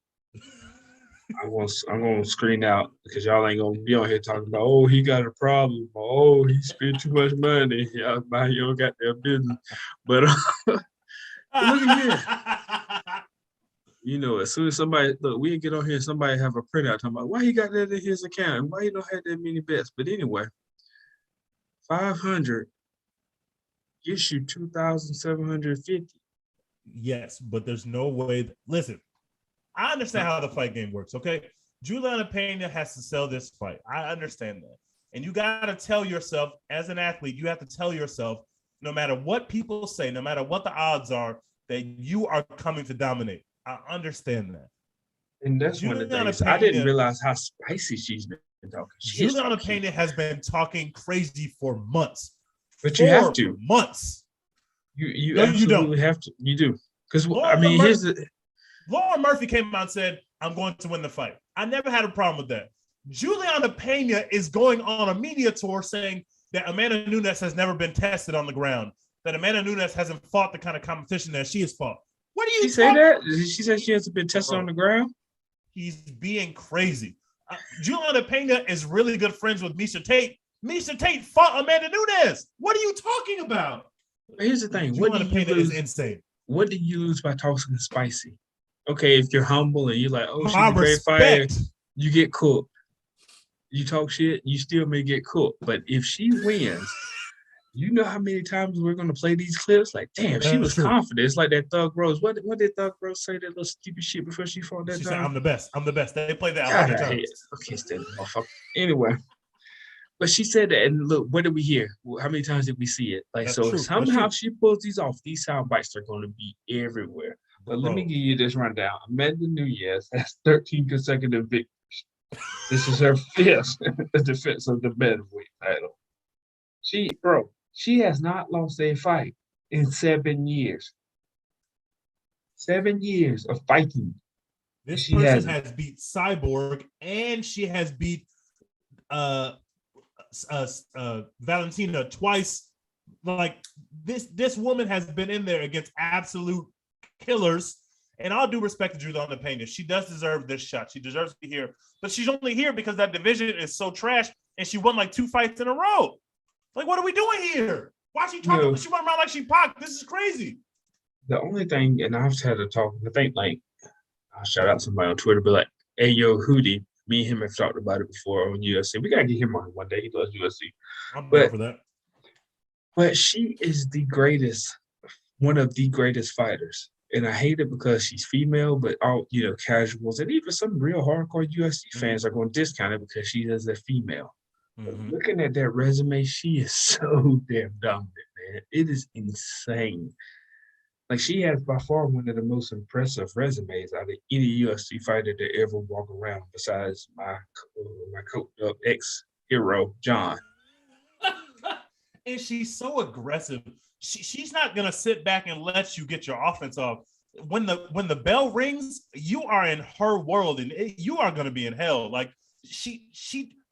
I'm gonna screen out because y'all ain't gonna be on here talking about, oh, he got a problem, oh, he spent too much money. Y'all mind your goddamn business. But look at here. You know, as soon as somebody we get on here, somebody have a printout talking about why he got that in his account and why he don't have that many bets. But anyway, 500 gets you 2,750. Yes, but there's no way. Listen. I understand how the fight game works, okay? Juliana Pena has to sell this fight. I understand that. And you got to tell yourself, as an athlete, you have to tell yourself, no matter what people say, no matter what the odds are, that you are coming to dominate. I understand that. And that's Juliana one of the things. I didn't realize how spicy she's been talking. Juliana Pena has been talking crazy for months. But you have to. Months. You absolutely have to. You do. Because, I mean, here's the... Lauren Murphy came out and said, I'm going to win the fight. I never had a problem with that. Juliana Pena is going on a media tour saying that Amanda Nunes has never been tested on the ground, that Amanda Nunes hasn't fought the kind of competition that she has fought. What do you say that? She said she hasn't been tested on the ground? He's being crazy. Juliana Pena is really good friends with Miesha Tate. Miesha Tate fought Amanda Nunes. What are you talking about? Here's the thing. Juliana Pena is insane. What do you lose by talking spicy? Okay, if you're humble and you're like, oh, she's a great fighter, you get cooked. You talk shit, you still may get cooked. But if she wins, you know how many times we're going to play these clips? Like, damn, she was confident. It's like that Thug Rose. What did Thug Rose say, that little stupid shit before she fought that time? She said, I'm the best. I'm the best. They played that 100 times. Okay, stand motherfucker. Anyway. But she said that, and look, where did we hear? How many times did we see it? Like, so somehow she pulls these off. These sound bites are going to be everywhere. But let me give you this rundown. Amanda Nunes has 13 consecutive victories. This is her 5th defense of the bantamweight title. She has not lost a fight in 7 years. 7 years of fighting. This person has beat Cyborg, and she has beat Valentina twice. like this woman has been in there against absolute killers. And all due respect to Juliana Pena, she does deserve this shot. She deserves to be here, but she's only here because that division is so trash, and she won like 2 fights in a row. Like, what are we doing here? Why is she talking? She went around like she Pac. This is crazy. The only thing, and I've had to talk, I think, like, I'll shout out somebody on Twitter, but like, hey, yo, Hootie, me and him have talked about it before on UFC. We got to get him on one day. He loves UFC. I'm down for that. But she is the greatest, one of the greatest fighters. And I hate it because she's female, but all, casuals and even some real hardcore UFC fans are going to discount it because she is a female. Looking at that resume, she is so damn dominant, man. It is insane. Like, she has by far one of the most impressive resumes out of any UFC fighter to ever walk around, besides my coached up ex-hero, John. And she's so aggressive. She's not gonna sit back and let you get your offense off. When the bell rings, you are in her world, and you are gonna be in hell. Like,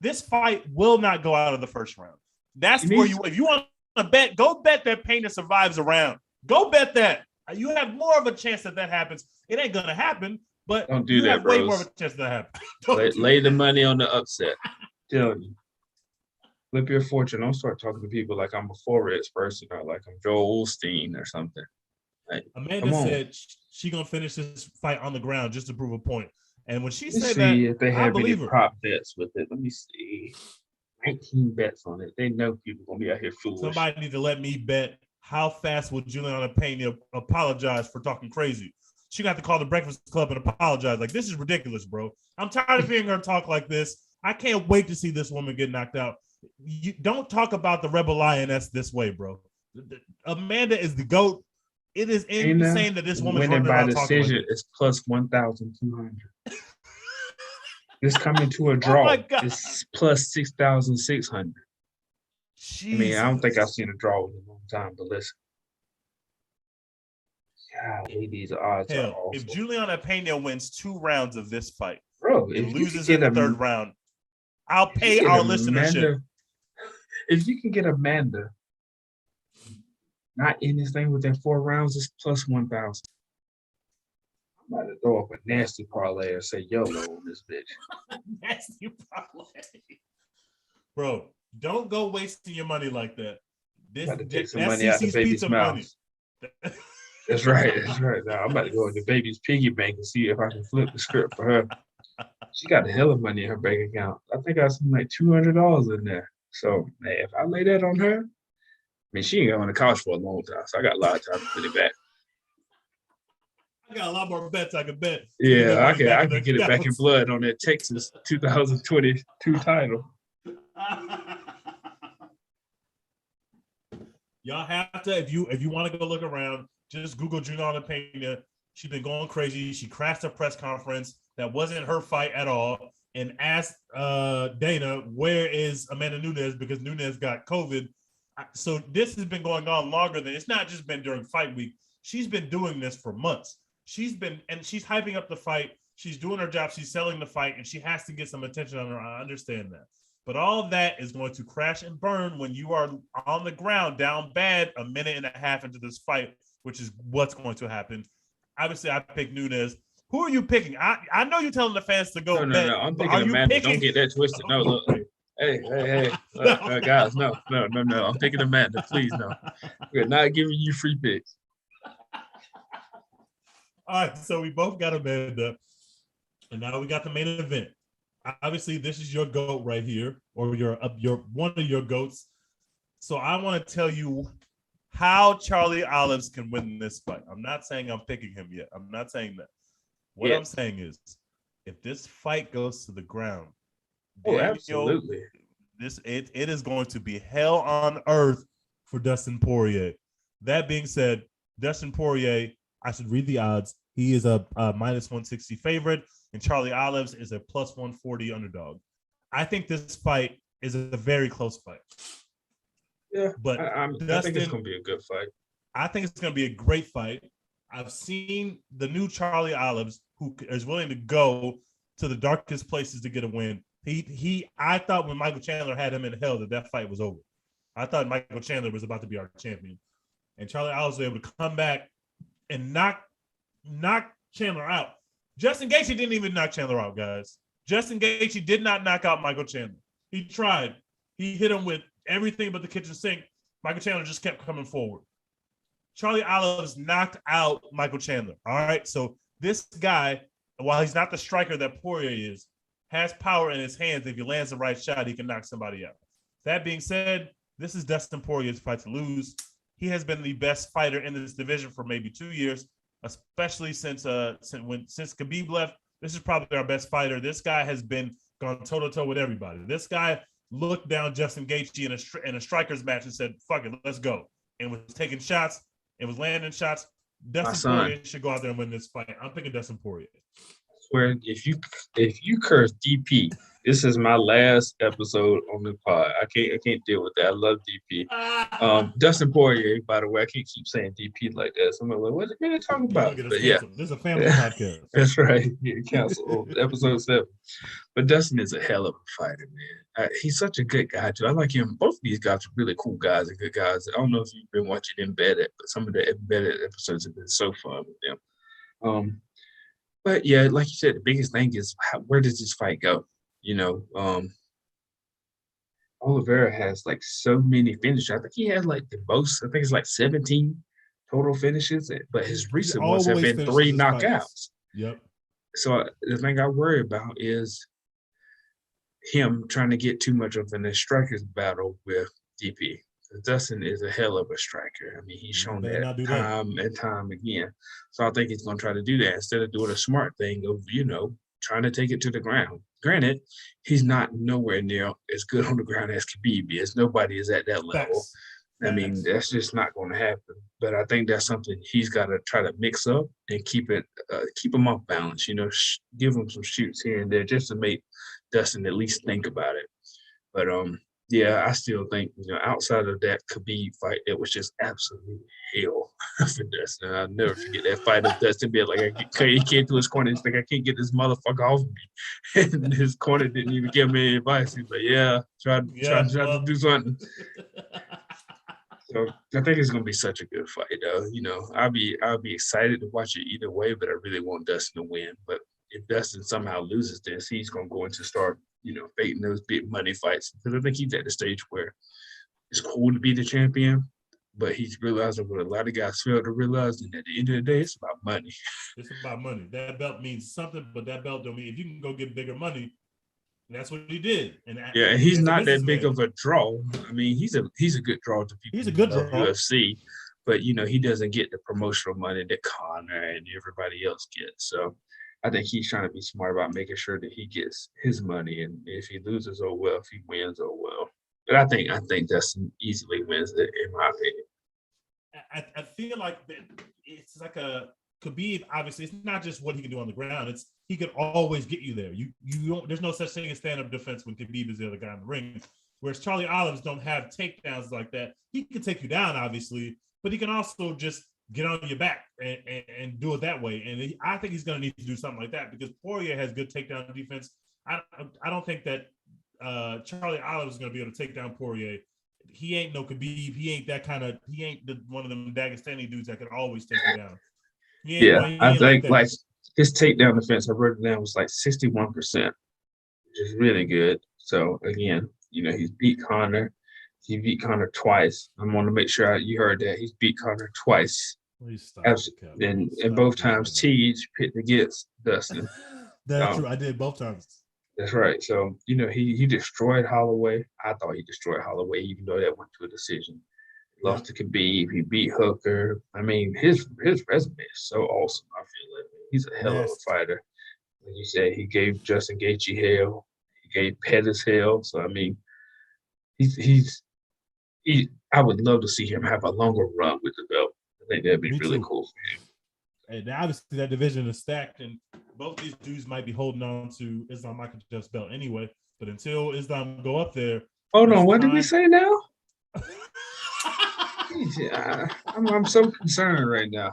this fight will not go out of the first round. That's where if you want to bet, go bet that Pena survives a round. Go bet that. You have more of a chance that happens. It ain't gonna happen, but don't do that, way more of a chance that happens. Lay the money on the upset. Tell you. Flip your fortune. Don't start talking to people like I'm a Forex person or like I'm Joel Osteen or something. Like, Amanda said she gonna finish this fight on the ground just to prove a point. And when she said see that, if they I have any believe her. prop bets with it. Let me see. 19 bets on it. They know people gonna be out here foolish. Somebody need to let me bet how fast will Juliana Pena apologize for talking crazy. She got to call the Breakfast Club and apologize. Like, this is ridiculous, bro. I'm tired of hearing her talk like this. I can't wait to see this woman get knocked out. You don't talk about the Rebel Lioness this way, bro. Amanda is the GOAT. It is insane that this woman winning by decision like is plus 1,200. This coming to a draw is plus 6,600. I mean, I don't think I've seen a draw in a long time, but listen. God, these odds are awful. If Juliana Pena wins 2 rounds of this fight, bro, and loses in the 3rd round, I'll pay our listenership. If you can get Amanda not in this thing within 4 rounds, it's plus 1,000. I'm about to throw up a nasty parlay and say YOLO on this bitch. Nasty parlay. Bro, don't go wasting your money like that. I'm about to take some money out of the baby's mouth. That's right. Now I'm about to go in the baby's piggy bank and see if I can flip the script for her. She got a hell of money in her bank account. I think I got something like $200 in there. So, man, if I lay that on her, I mean, she ain't on the couch for a long time, so I got a lot of time to put it back. I got a lot more bets I can bet. Yeah, I can get it back in blood on that Texas 2022 title. Y'all have to, if you want to go look around, just Google Juliana Pena. She's been going crazy. She crashed a press conference that wasn't her fight at all and asked Dana, where is Amanda Nunes, because Nunes got COVID. So this has been going on longer than, it's not just been during fight week. She's been doing this for months. She's hyping up the fight. She's doing her job. She's selling the fight, and she has to get some attention on her. I understand that. But all of that is going to crash and burn when you are on the ground down bad a minute and a half into this fight, which is what's going to happen. Obviously, I picked Nunes. Who are you picking? I know you're telling the fans to go. No. I'm picking Amanda. Don't get that twisted. No, look. Hey. Look, guys, no. I'm picking Amanda. Please, no. We're not giving you free picks. All right, so we both got Amanda. And now we got the main event. Obviously, this is your GOAT right here, or your one of your GOATs. So I want to tell you how Charlie Olives can win this fight. I'm not saying I'm picking him yet. I'm not saying that. What I'm saying is, if this fight goes to the ground, absolutely, it is going to be hell on earth for Dustin Poirier. That being said, Dustin Poirier, I should read the odds. He is a minus 160 favorite, and Charlie Olives is a plus 140 underdog. I think this fight is a very close fight. Yeah, but I think it's going to be a good fight. I think it's going to be a great fight. I've seen the new Charlie Olives, who is willing to go to the darkest places to get a win. I thought when Michael Chandler had him in hell that fight was over. I thought Michael Chandler was about to be our champion. And Charlie Olives was able to come back and knock Chandler out. Justin Gaethje didn't even knock Chandler out, guys. Justin Gaethje did not knock out Michael Chandler. He tried. He hit him with everything but the kitchen sink. Michael Chandler just kept coming forward. Charlie Olives knocked out Michael Chandler. All right. So this guy, while he's not the striker that Poirier is, has power in his hands. If he lands the right shot, he can knock somebody out. That being said, this is Dustin Poirier's fight to lose. He has been the best fighter in this division for maybe 2 years, especially since Khabib left. This is probably our best fighter. This guy has been gone toe to toe with everybody. This guy looked down Justin Gaethje in a strikers match and said, "Fuck it, let's go," and was taking shots and was landing shots. Dustin Poirier should go out there and win this fight. I'm picking Dustin Poirier. Where if you curse DP, this is my last episode on the pod. I can't deal with that. I love DP. Dustin Poirier, by the way, I can't keep saying DP like that. So I'm like, what are they talking about? But yeah, this is a family podcast. That's right. Yeah, cancel episode 7. But Dustin is a hell of a fighter, man. He's such a good guy too. I like him. Both of these guys are really cool guys and good guys. I don't know if you've been watching Embedded, but some of the Embedded episodes have been so fun with them. But yeah, like you said, the biggest thing is where does this fight go? You know, Oliveira has like so many finishes. I think he has like the most. I think it's like 17 total finishes, but his recent ones have been 3 knockouts. Yep. So the thing I worry about is him trying to get too much of an strikers battle with DP. Dustin is a hell of a striker. I mean, he's shown that time and time again. So I think he's going to try to do that instead of doing a smart thing of, trying to take it to the ground. Granted, he's not nowhere near as good on the ground as Khabib is. Nobody is at that level. I mean, that's just not going to happen. But I think that's something he's got to try to mix up and keep him off balance. Give him some shoots here and there just to make Dustin at least think about it. But yeah, I still think, outside of that Khabib fight, it was just absolute hell for Dustin. I'll never forget that fight of Dustin being like, he came to his corner. He's like, I can't get this motherfucker off me. And his corner didn't even give me any advice. He's like, try to do something. So I think it's going to be such a good fight, though. I'll be excited to watch it either way, but I really want Dustin to win. But if Dustin somehow loses this, he's going to go into start fighting those big money fights. Because I think he's at the stage where it's cool to be the champion, but he's realizing what a lot of guys fail to realize. And at the end of the day, it's about money. It's about money. That belt means something, but that belt don't mean if you can go get bigger money. That's what he did. And he's not that big of a draw. I mean, he's a good draw to people. He's a good draw. UFC, but he doesn't get the promotional money that Conor and everybody else gets. So I think he's trying to be smart about making sure that he gets his money, and if he loses, oh well. If he wins, oh well. But I think Dustin easily wins it, in my opinion. I feel like it's like a Khabib. Obviously, it's not just what he can do on the ground. It's he could always get you there. You don't. There's no such thing as stand-up defense when Khabib is the other guy in the ring. Whereas Charlie Olives don't have takedowns like that. He can take you down, obviously, but he can also just get on your back and do it that way. And I think he's going to need to do something like that because Poirier has good takedown defense. I don't think that Charlie Olives is going to be able to take down Poirier. He ain't no Khabib. He ain't that kind of. He ain't one of them Dagestani dudes that can always take you down. I think like his takedown defense, I wrote it down, was like 61%, which is really good. So again, he's beat Conor. He beat Conor twice. I want to make sure you heard that he's beat Conor twice. And both times Teach picked against Dustin. That's true. I did both times. That's right. So, he destroyed Holloway. I thought he destroyed Holloway, even though that went to a decision. Lost to Khabib. He beat Hooker. I mean, his resume is so awesome. I feel like he's a hell of a fighter. Like you said, he gave Justin Gaethje hell. He gave Pettis hell. So I mean, I would love to see him have a longer run with the belt. I think that'd be really cool for him. And obviously, that division is stacked, and both these dudes might be holding on to Islam Makhachev's belt anyway. But until Islam go up there, hold on, what did we say now? I'm so concerned right now.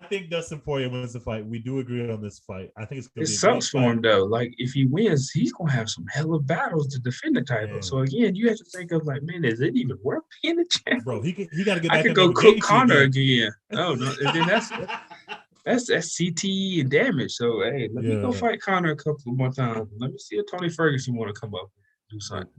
think Dustin Poirier wins the fight. We do agree on this fight. I think it's going It to be a sucks great for fight. him though. Like if he wins, he's gonna have some hella battles to defend the title. Man. So again, you have to think of like, man, is it even worth being a champ? Bro, he got to get I back could in there go with cook Gaethje Connor again. again. Oh no, and then that's CTE and damage. So hey, let me go fight Connor a couple more times. Let me see if Tony Ferguson want to come up and do something.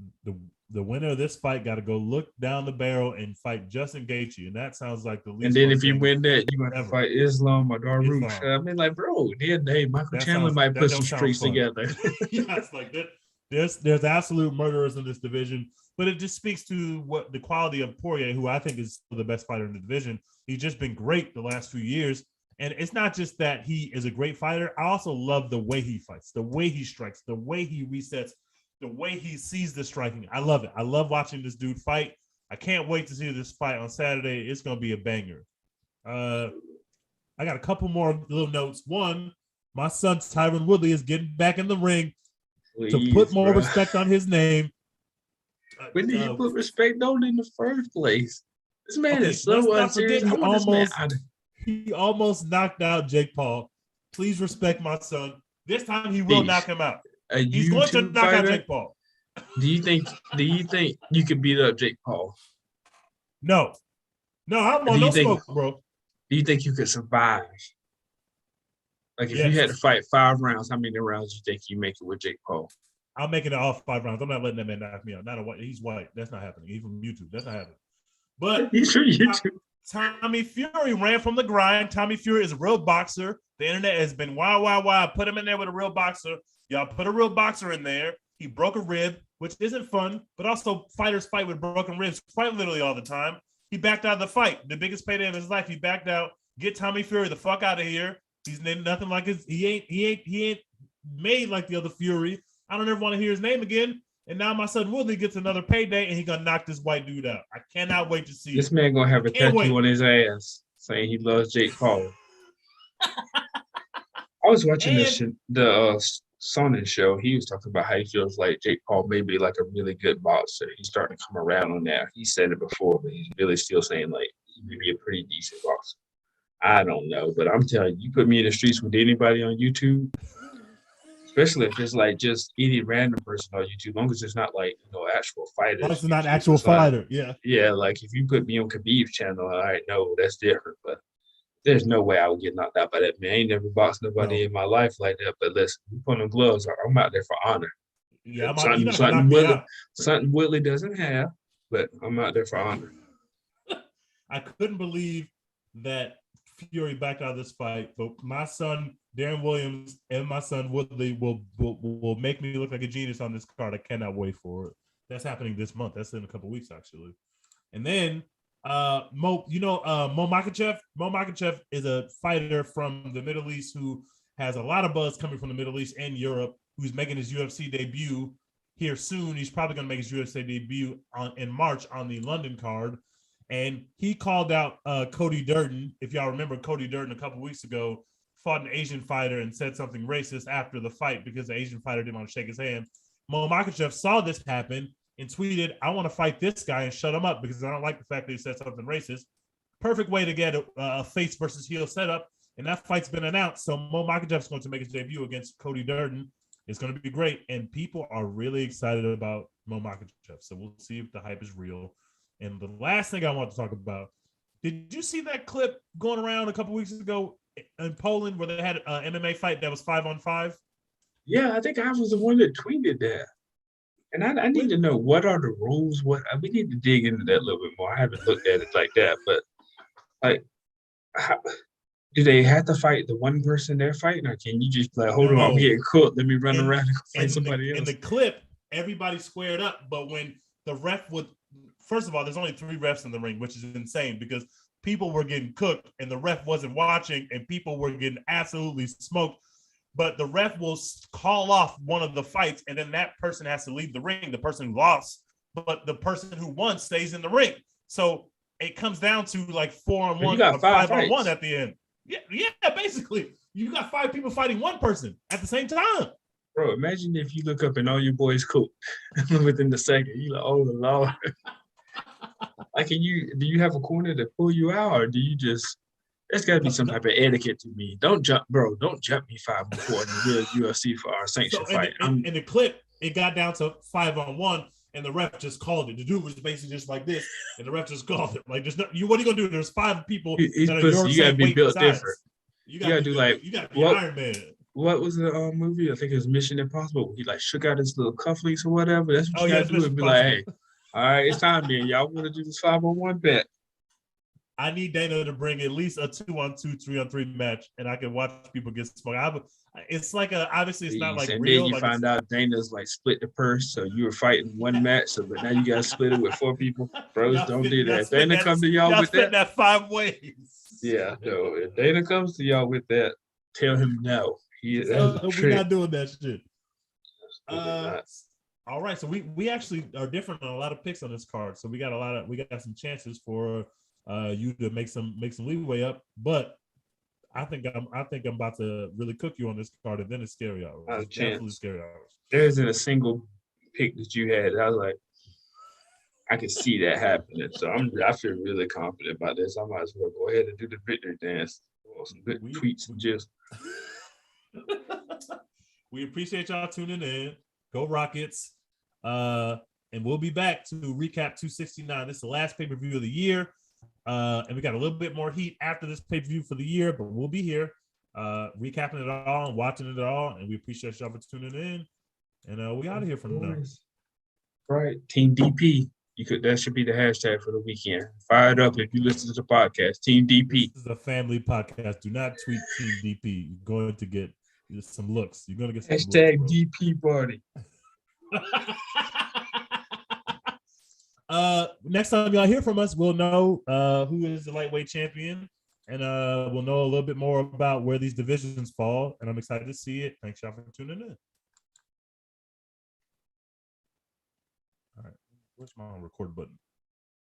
The winner of this fight got to go look down the barrel and fight Justin Gaethje, and that sounds like the least. And then if you win that, you got to fight Islam or Darush. I mean, like, bro, then hey, Michael Chandler might put some streaks together. Yeah, it's like that. There's absolute murderers in this division, but it just speaks to what the quality of Poirier, who I think is the best fighter in the division. He's just been great the last few years. And it's not just that he is a great fighter. I also love the way he fights, the way he strikes, the way he resets, the way he sees the striking. I love it. I love watching this dude fight. I can't wait to see this fight on Saturday. It's going to be a banger. I got a couple more little notes. One, my son Tyron Woodley is getting back in the ring to put more respect on his name. When did you put respect on in the first place? This man is so unserious. He almost knocked out Jake Paul. Please respect my son. This time he will knock him out. He's going to knock out Jake Paul. Do you think you could beat up Jake Paul? No, I'm on no smoke, bro. Do you think you could survive? Like if you had to fight 5 rounds, how many rounds do you think you make it with Jake Paul? I'm making it all 5 rounds. I'm not letting that man knock me out. Not a white. He's white. That's not happening. He's from YouTube. That's not happening. But he's from YouTube. Tommy Fury ran from the grind. Tommy Fury is a real boxer. The internet has been wild. Put him in there with a real boxer. Y'all put a real boxer in there. He broke a rib, which isn't fun, but also fighters fight with broken ribs quite literally all the time. He backed out of the fight. The biggest payday of his life. He backed out. Get Tommy Fury the fuck out of here. He's nothing like his. He ain't made like the other Fury. I don't ever want to hear his name again. And now my son Woodley gets another payday, and he's gonna knock this white dude out. I cannot wait to see this man gonna have a tattoo on his ass saying he loves Jake Paul. I was watching the Sonnen show. He was talking about how he feels like Jake Paul may be like a really good boxer. He's starting to come around on that. He said it before, but he's really still saying like he may be a pretty decent boxer. I don't know, but I'm telling you, you put me in the streets with anybody on YouTube. Especially if it's like just any random person on YouTube, as long as it's not like actual fighters. It's not actual fighter, yeah. Yeah, like if you put me on Khabib's channel, all right, no, that's different. But there's no way I would get knocked out by that man. I ain't never boxed nobody in my life like that. But listen, we put on gloves. I'm out there for honor. Yeah, something Woodley doesn't have, but I'm out there for honor. I couldn't believe that Fury backed out of this fight, but my son Darren Williams and my son Woodley will make me look like a genius on this card. I cannot wait for it. That's happening this month. That's in a couple weeks actually. And then Mo Makhachev. Mo Makhachev is a fighter from the Middle East who has a lot of buzz coming from the Middle East and Europe, who's making his UFC debut here soon. He's probably going to make his UFC debut in March on the London card. And he called out Cody Durden. If y'all remember, Cody Durden a couple weeks ago fought an Asian fighter and said something racist after the fight because the Asian fighter didn't want to shake his hand. Mo Makhachev saw this happen and tweeted, "I want to fight this guy and shut him up because I don't like the fact that he said something racist." Perfect way to get a face versus heel setup. And that fight's been announced. So Mo Makhachev is going to make his debut against Cody Durden. It's going to be great. And people are really excited about Mo Makhachev. So we'll see if the hype is real. And the last thing I want to talk about, did you see that clip going around a couple weeks ago in Poland where they had an MMA fight that was 5-on-5? Yeah, I think I was the one that tweeted that. And I need to know, what are the rules? We need to dig into that a little bit more. I haven't looked at it like that, but like, do they have to fight the one person they're fighting, or can you just like, hold on, I'm getting cooked, let me run around and fight somebody else? In the clip, everybody squared up, but when the ref would, first of all, there's only 3 refs in the ring, which is insane because people were getting cooked and the ref wasn't watching and people were getting absolutely smoked. But the ref will call off one of the fights and then that person has to leave the ring, the person who lost, but the person who won stays in the ring. So it comes down to like 4-on-1 or 5-on-1 at the end. Yeah, basically. You got 5 people fighting one person at the same time. Bro, imagine if you look up and all your boys cooked within the second. You like, oh Lord. Like, do you have a corner to pull you out, or do you just There's got to be some type of etiquette to me. Don't jump, bro. Don't jump me 5-on-4 in the real UFC for our sanctioned So fight. in the clip, it got down to 5-on-1, and the ref just called it. The dude was basically just like this, and the ref just called it. Like, there's no, you. What are you gonna do? There's 5 people He's that are pussy. your You got to same be weight built size. different. You You got to do like you got to be what? Iron Man. What was the movie? I think it was Mission Impossible. He like shook out his little cufflinks or whatever. That's what you got to do. And be like, hey, all right, it's time, man. Y'all want to do this 5-on-1 bet? I need Dana to bring at least a 2-on-2, 3-on-3 match, and I can watch people get smoked. It's like obviously it's not like and real. then you like find out Dana's like split the purse, so you were fighting one match, so but now you got to split it with 4 people. Bros, don't do that. If Dana come to y'all with that 5 ways. Yeah, no. If Dana comes to y'all with that, tell him no. We're not doing that shit. Not. All right, so we actually are different on a lot of picks on this card. So we got some chances for you to make some leeway up, but I think I'm about to really cook you on this card, and then it's scary hours. It's definitely scary hours. There isn't a single pick that you had. I was like, I could see that happening. So I feel really confident about this. I might as well go ahead and do the victory dance. Some good tweets and just. We appreciate y'all tuning in. Go Rockets. And we'll be back to recap 269. This is the last pay-per-view of the year. And we got a little bit more heat after this pay-per-view for the year, but we'll be here recapping it all and watching it all. And we appreciate y'all for tuning in. And we out of here from now. Right. Team DP. That should be the hashtag for the weekend. Fire it up if you listen to the podcast. Team DP. This is a family podcast. Do not tweet Team DP. You're going to get some looks. You're going to get some hashtag looks, DP party. Next time y'all hear from us, we'll know who is the lightweight champion, and we'll know a little bit more about where these divisions fall. And I'm excited to see it. Thanks y'all for tuning in. All right, where's my record button?